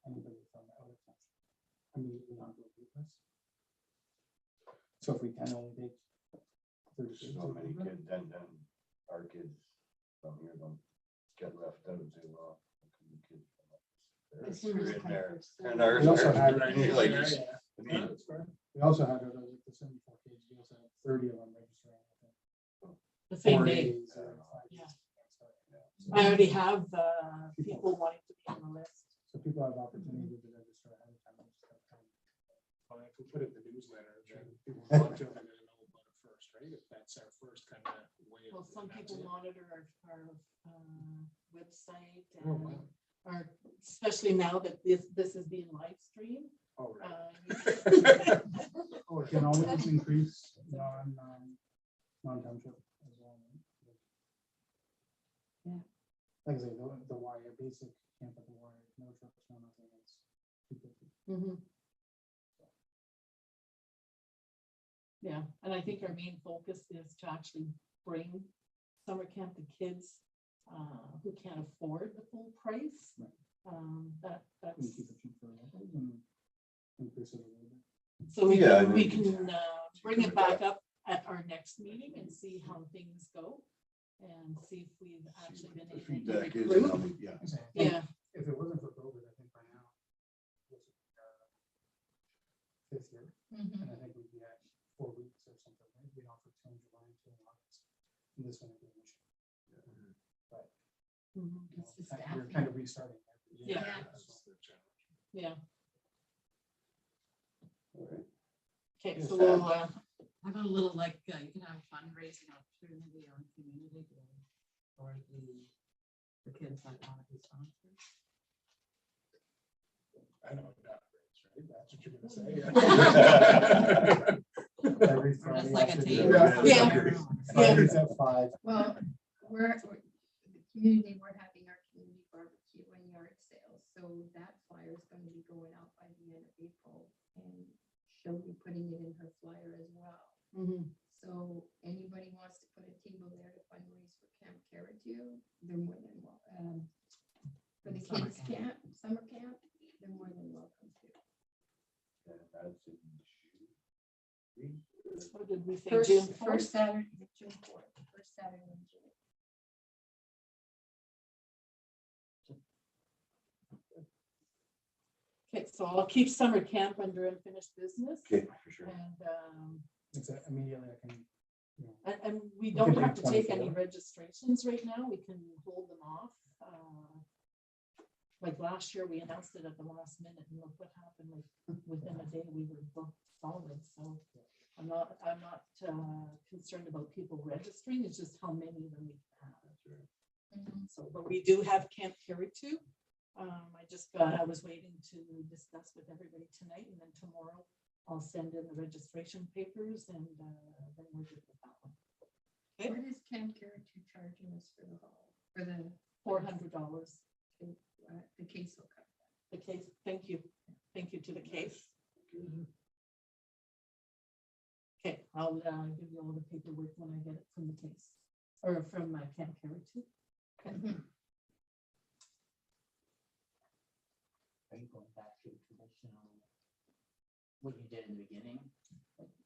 Anybody from the other country. I mean, we don't go with us. So if we can only take 30 kids. So many kids, then our kids from here don't get left out and say, well, how come the kids from up there As soon as are in there? Piper's And done. ours We also are- had, I mean, like, yeah, it's- yeah. I mean, That's fair. We also had like the 74 kids, we also had 30 of them registering. I think. The same 4 day. days or 5 Yeah. days. I already have people wanting to be on the list. So people have opportunity to register ahead of time. They just have time. Well, if we put it in the newsletter, then people want to, they're gonna know about it first, right? If that's our first kind of way. Well, of some doing people that. monitor our website Oh, and wow. our, especially now that this is being live streamed. Oh, right. Or it can always increase non-township as well. Yeah. Like I say, the wire, basic camp at the wire, no trucks, no nothing. It's 250. Mhm. Yeah, and I think our main focus is to actually bring summer camp to kids who can't afford the full price. Right. That's, We keep it cheap for locals and increase it a little bit. so we Yeah, can, and we then- can bring it back up at our next meeting and see how things go. And see if we've actually been The able to feedback is, recruit. how we- yeah. I say, I think Yeah, If it wasn't for COVID, I think by now fifth year, Mhm. and I think we'd be at 4 weeks or something, right? We offered 2 in July, 2 in August. And this one again this year. But Mhm. you know, It's the we're staffing. kind of restarting. every year, Yeah. That's the challenge. Yeah, All right. okay, Yes, so we'll, How about a little like, you can have fundraising opportunity on community day for the kids that want to be sponsors. I know, that rates, right? That's what you're gonna say. Every Or Friday just like a after team. dinner. Yeah. Fridays at 5. Well, the community, we're having our community barbecue and yard sale, so that flyer is gonna be going out by the end of April. And she'll be putting it in her flyer as well. mhm. So anybody wants to put a table there to fundraise for Camp Caratu, they're more than welcome. For the Summer kids camp. summer camp, they're more than welcome to. And that's in June. What did we say, First, June first 4th? Saturday, June 4th, first Saturday in June. Okay, so I'll keep summer camp under unfinished business. Okay, for sure. And, It's immediately I can, you know, and we We don't can have do to take any 24. registrations right now. We can hold them off. Like last year, we announced it at the last minute and look what happened, like within a day, we were booked solid, so. I'm not concerned about people registering, it's just how many of them we have. So, but we do have Camp Caratu. I was waiting to discuss with everybody tonight, and then tomorrow I'll send in the registration papers and then we're good with that one. Okay. What is Camp Caratu charging us for the hall, for the $400. the case will cover that. The case, thank you. Thank you to the case. Okay, I'll give you all the paperwork when I get it from the case, or from Camp Caratu. Okay. Are you going back to traditional, what you did in the beginning?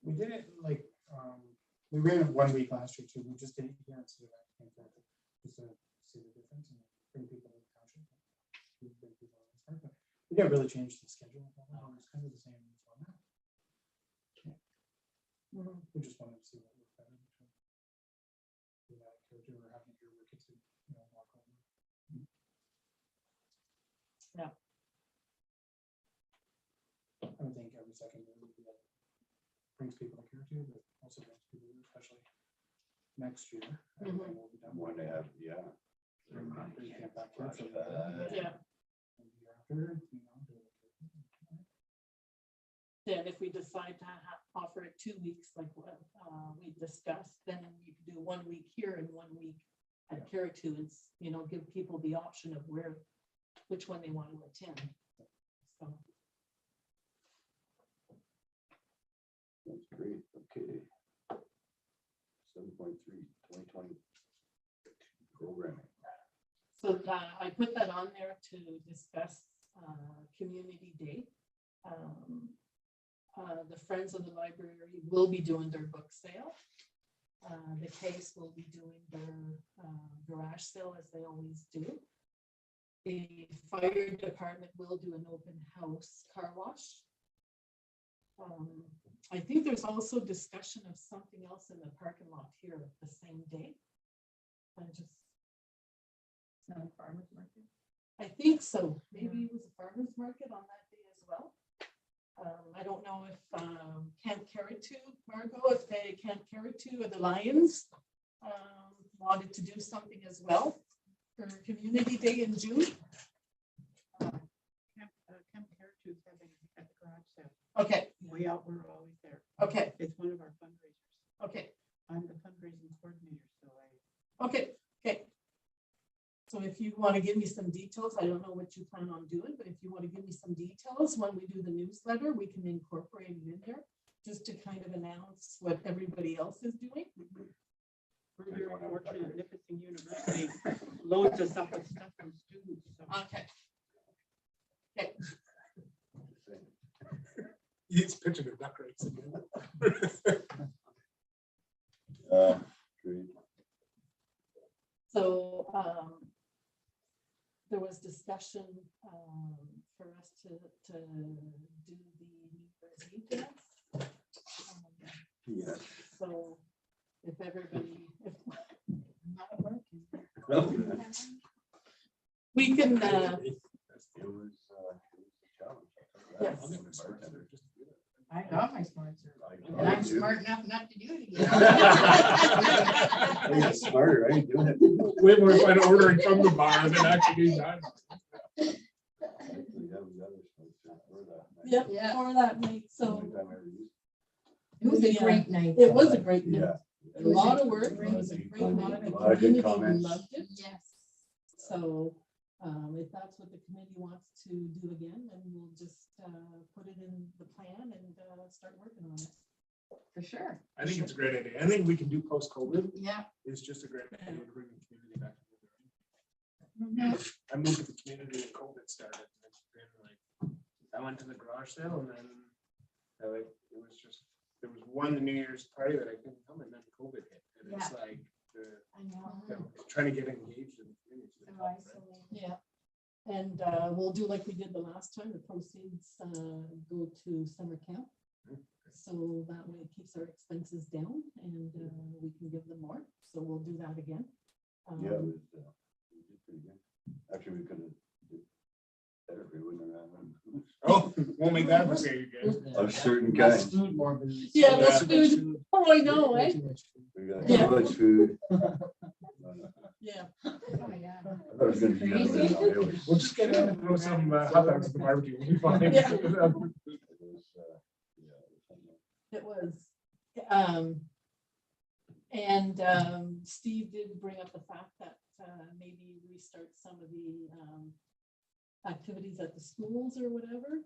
we did it like, we ran it 1 week last year too. We just did it here instead of at Camp Caratu, just to see the difference and bring people to the township. Bring people on this part, but we didn't really change the schedule. It was kind of the same format. Mhm. We just wanted to see what worked better between. Caratu or having your kids to, you know, walk over. Yeah. I would think every second year would be like, brings people to Caratu, but also brings people, here, especially next year. everything will be done. One to have, yeah. Bring back here for Yeah, and the year after, you know, do it. then if we decide to offer it 2 weeks, like what we discussed, then you could do 1 week here and 1 week at Caratu, and, give people the option of which one they want to attend. So, That's great, okay. 7.3, 2020 programming. so I put that on there to discuss Community Day. The Friends of the Library will be doing their book sale. The Case will be doing their garage sale as they always do. The fire department will do an open house car wash. I think there's also discussion of something else in the parking lot here the same day. It's not a farmer's market. I think so. Maybe it was a farmer's market on that day as well. I don't know if Camp Caratu, Margot, if they Camp Caratu or the Lions wanted to do something as well for Community Day in June. Camp Caratu's having at the garage sale. Okay, We're always there. okay, It's one of our fundraisers. okay, I'm the fundraising coordinator, so okay. So if you want to give me some details, I don't know what you plan on doing, but if you want to give me some details when we do the newsletter, we can incorporate it in there just to kind of announce what everybody else is doing. we're very fortunate at Nipissing University loads us up with stuff from students. So Okay. He's pitching a duck race again. Great. So there was discussion for us to do the New Year's Eve dance. Yeah. So if everybody, if we can, It was a challenge. Yes. I got my sponsor. I And I'm do. smart enough not to do it again. I get smarter, I ain't doing it. Way more fun ordering from the bar than actually being done. Actually, that was the other sponsor for that night. yep, Yeah. for that night, so Only time I ever used It was a great night. it was a great it. night. Yeah. A lot of work, it was a great night, the A lot of good community comments. loved it. Yes. So, if that's what the committee wants to do again, then we'll just, put it in the plan and, start working on it. For sure. I think it's a great idea. I think we can do post-COVID. Yeah. It's just a great idea to bring the community back together. Mhm. I moved to the community when COVID started. And it's been like, I went to the garage sale and then it was just, there was one New Year's party that I couldn't come and then COVID hit. And it's like, I know. trying to get engaged in the community. So isolated. Yeah. And, we'll do like we did the last time, the proceeds, go to summer camp. So that way it keeps our expenses down and, we can give them more. So we'll do that again. Yeah, it was, we did pretty good. Actually, we could have did better if we wouldn't have had one. Oh, won't make that mistake again. Of certain Less kinds. food, more booze. Yeah, Yeah. that's food. Oh, I know, eh? We got Yeah. too much food. Yeah. Oh, yeah. I thought it was gonna be the other way around. It was- We'll just get in and throw some hot dogs at the barbecue. We'll be fine. Yeah. it was, yeah, it was something. It was. Steve did bring up the fact that maybe restart some of the activities at the schools or whatever.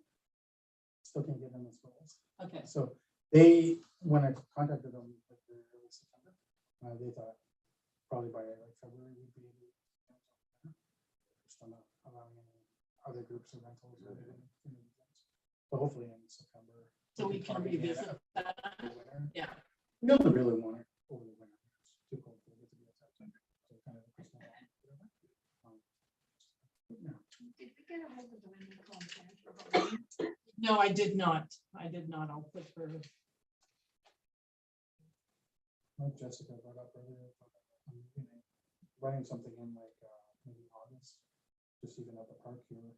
Still can't get them as schools. Okay, So they, when I contacted them like the early September, they thought probably by like February we'd be able to. Still not allowing any other groups of rentals. Or anything in the weekends. So hopefully in September. so we can target it revisit that. for the winter. Yeah. We don't really want it over the winter. It's too cold for it to be outside. So kind of a Christmas light, whatever. Yeah. Did we get a hold of the women contact for Halloween? No, I did not. I did not. I'll put her. Like Jessica brought up earlier, running something in like maybe August, just even at the park here.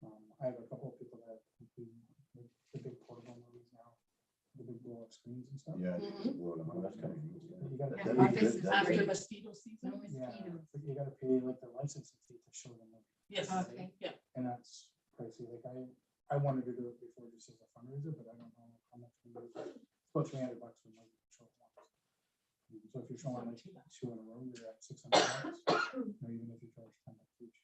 I have a couple of people that do like, the big portable movies now, the big blow up screens and stuff. Yeah, well, that's kind of neat. You gotta, Yeah, That'd be this good, is that'd be After good. mosquito season? No yeah, mosquitoes. but you gotta pay like the licensing fee to show them, Yes. Okay. Yeah. and that's pricey. Like I wanted to do it before just as a fundraiser, but I don't know how much. It's about $300 for like show once. So if you're showing like 2 in a row, you're at $600. Or even if you charge $10 each,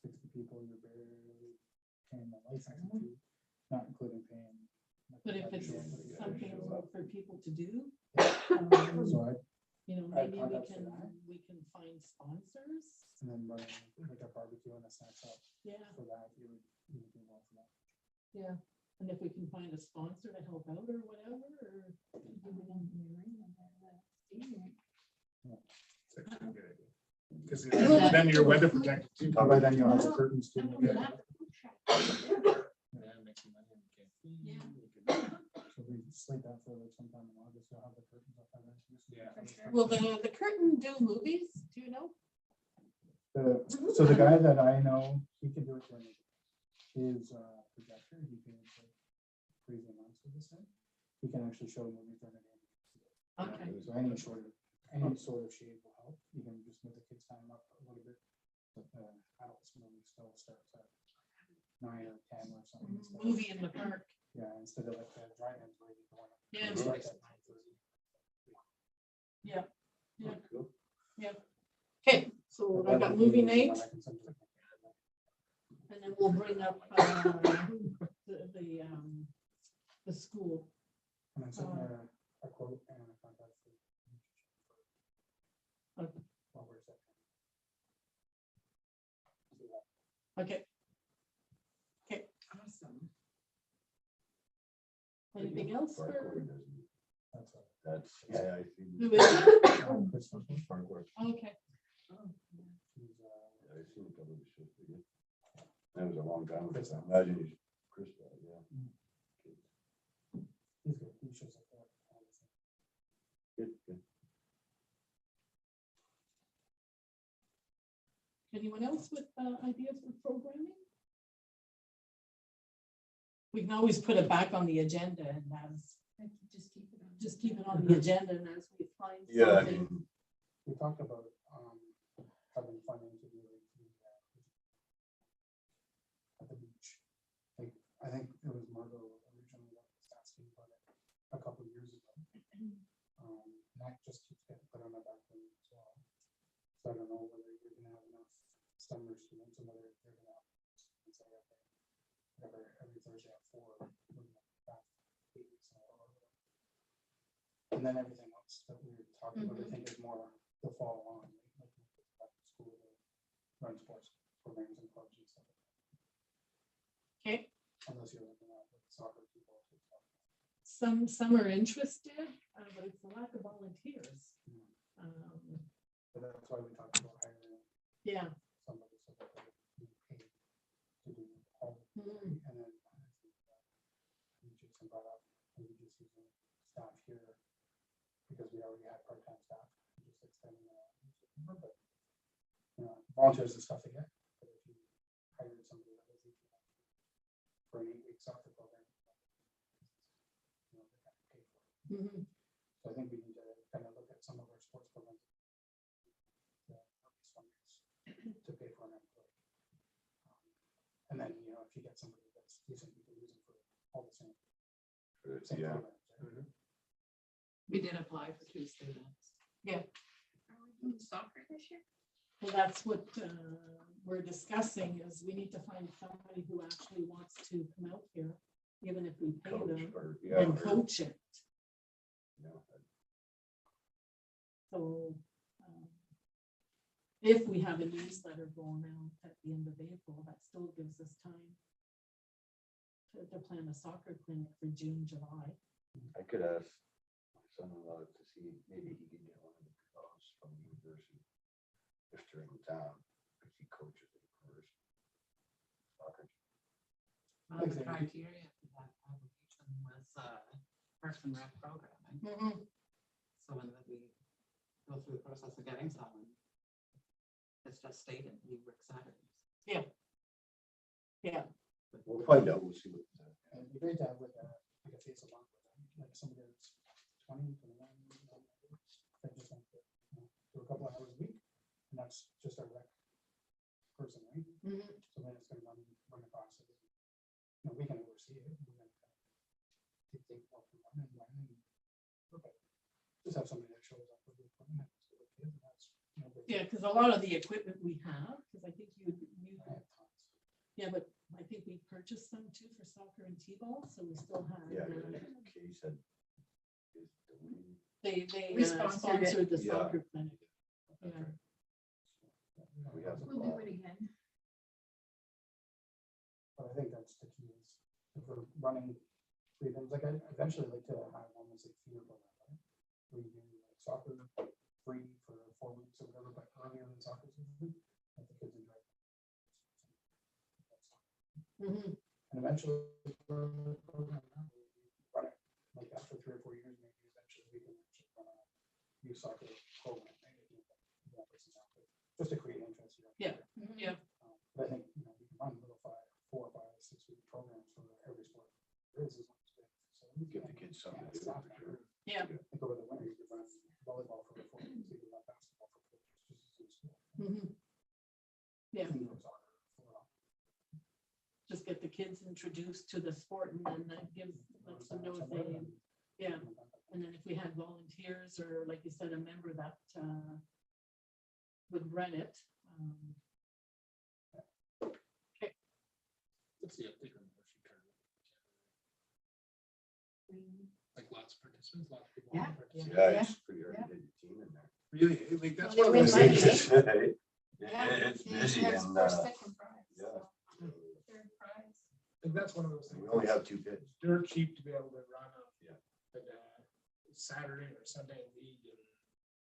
60 people, you're barely paying the licensing fee, not including paying. like, But if the it's show for the guy to something show up. for people to do, So I, you know, I maybe contact for that. we can find sponsors. and then running like a barbecue and a snack shop Yeah, for that, you would do well for that. yeah. And if we can find a sponsor to help out or whatever, or. Because then you're weather protected too. By then you'll have the curtains too. Yeah, make some money on the campaign. Yeah. So we slate that for like sometime in August, you'll have the curtains up by then. Yeah. Will the curtain do movies? Do you know? So the guy that I know, he can do it for me. His projector, he can like crazy amounts of this thing. He can actually show movies during the day. Okay. So any sort of shade will help. You can just move the kids' time up a little bit. But adults movie still starts at 9 or 10 or something. instead of- Movie in the park. Yeah, instead of like the drive-ins where you go on. Yeah. It starts at 9:30. Yeah. Yeah. Cool. Okay, so I got movie night, I can send you- and then we'll bring up the school. And I sent her a quote and a contact. Okay. What was that? Okay. Okay, Awesome. anything else for? Parkour doesn't- That's all. That's, yeah, I see. Who is it? Christmas. Parkour. Okay, She's, Yeah, I've seen a couple of the shows. long time with us. I imagine he's Chris, yeah. He's good. He shows up there all the time. Good, good. Anyone else with ideas for programming? We can always put it back on the agenda and as, Just keep it on. just keep it on the agenda and as we find Yeah, I something. mean, We talked about having funding to do like at the beach. Like, I think it was Margot originally that was asking about it a couple of years ago. And that just keeps getting put on the back burner as well. So I don't know whether you're gonna have enough summer students and whether they're gonna have students that are whatever, every Thursday at 4. we're gonna have 8 weeks in a row or whatever. And then everything else that we were talking about, I think is more the fall on, like back to school, to run sports programs and clubs and stuff. Okay, Unless you're looking at like soccer people. some are interested, but it's a lack of volunteers. But that's why we talked about hiring Yeah. somebody so that they can be paid to do all of it. Mhm. And then I think Jason brought up, maybe just using staff here because we already had part-time staff, just extending but you know, volunteers is tough to get. But if you hired somebody that was for an 8-week soccer program, you know, they have to pay for it. Mhm. So I think we need to kind of look at some of our sports programs. To pay for an employee. And then, you know, if you get somebody that's decent, you can use them for all the same. yeah. programs, right? We did apply for 2 students. Are we doing soccer this year? Well, that's what we're discussing is we need to find somebody who actually wants to come out here, even if we pay Coach them or, yeah, and or, coach it. you know, So if we have a newsletter going out at the end of April, that still gives us time to plan a soccer clinic for June, July. I could ask my son-in-law to see, maybe he can get one of the girls from the university if they're in town, because he coaches at first. Soccer. One of the criteria for that application was Parks and Rec programming. So when we go through the process of getting someone, it's just stated we work Saturdays. Yeah. We'll find out, we'll see what. And it'd be great to have like a face of month with them, like somebody that's 20, 21, that just want to, you know, do a couple of hours a week. And that's just our rec person, right? So then it's gonna run across it. You know, we can oversee it. We can take what we want and run and okay. Just have somebody that shows up with the equipment. And that's, you know, Yeah, because a lot of the equipment we have, because I think you, I have tons. yeah, but I think we purchased some too for soccer and t-ball, so we still have. Yeah, okay, he said. They We sponsored it. sponsored the Yeah. soccer clinic. Yeah. We have. We'll do it again. But I think that's the key is if we're running free things, like I eventually like to have almost like feeder program, right? Where you do like soccer free for 4 weeks or whatever, but earlier than soccer season, let the kids enjoy it. Mhm. And eventually, run it, like after 3 or 4 years, maybe eventually we can actually run a youth soccer program. Maybe if you have that person out there, just to create interest. You know. Yeah, yeah. But I think, you know, we can run little 4 or 5, 6 week programs for every sport. There is as long as we have facilities. Give the kids something to do, Staff for sure. Yeah. Like over the winter, you could run volleyball for 4 weeks, you could run basketball for 4 weeks, just as in school. Mhm. Yeah. Indoor soccer for, Just get the kids introduced to the sport and then that gives, lets them know if they, yeah. And then if we had volunteers or like you said, a member that would run it. What's the update on the Murphy tournament? Like lots of participants, lots of people. Yeah. wanna participate. Yeah, it's pretty hard to get your team in there. Really, like that's Well, one of they those win things. money. Yeah, it's Yeah, busy that's and, first, second prize, yeah. so third prize. Like that's one of those things. We only have 2 kids. Dirt cheap to be able to run a Yeah. like a Saturday or Sunday league and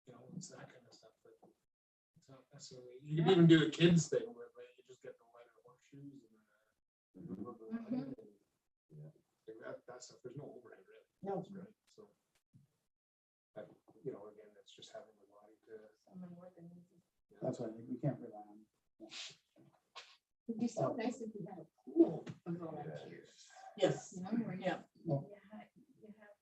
you know it's that kind of stuff. But it's not necessarily you can even do a kids thing where like, you just get the lighter horseshoes and Mhm. That stuff, there's no overhead really. No. Right, so. But, you know, again, that's just having the body to. Someone more than easy. That's why we can't rely on. It'd be so nice if we had a pool of volunteers. Yes. You know, where you, Yeah. you have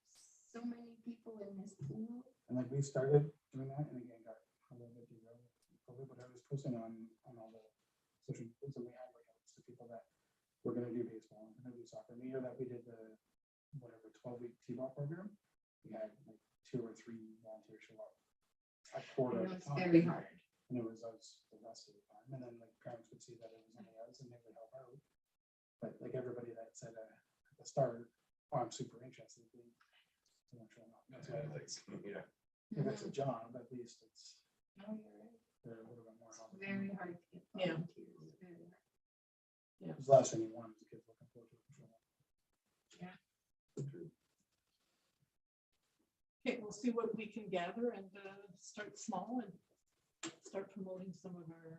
so many people in this pool. And like we started doing that and again got a little bit derailed with COVID, but I was posting on all the social medias and we had like a list of people that were gonna do baseball and gonna do soccer. And the year that we did the whatever 12-week T-ball program, we had like 2 or 3 volunteers show up. A quarter It of the was time. very hard. And it was us the rest of the time. And then like parents would see that it was only us and they would help out. But like everybody that said at the start, oh, I'm super interested. That's why it's, Yeah. if it's a job, at least it's, No, you're right. they're a little bit more helpful. Very hard to get Yeah. volunteers. Very hard. Because the last thing you want is the kids looking forward to it. Okay, we'll see what we can gather and start small and start promoting some of our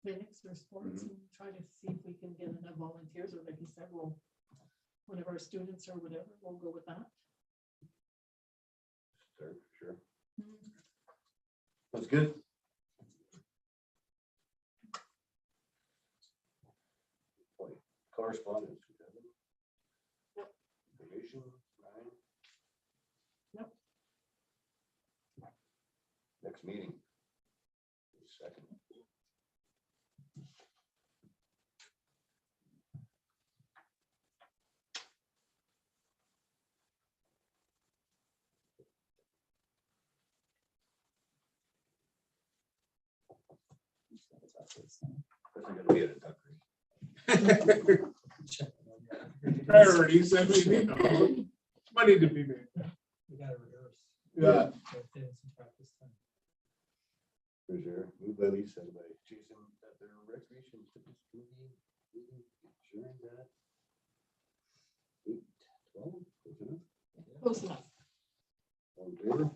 clinics or sports and try to see if we can get enough volunteers, or like you said, we'll, one of our students or whatever, we'll go with that. Sure. That's good. Correspondence. Yep. Information, Ryan. Yep. Next meeting. Second. Because I gotta be at a duck race. Priorities, I mean, you know, money to be made. We gotta rehearse. Yeah. Gotta fit in some practice time. For sure. Moved by Lisa, by Jason, that their recreation fitness committee meeting adjourned at 8:12. Close enough. Close enough. All in favor?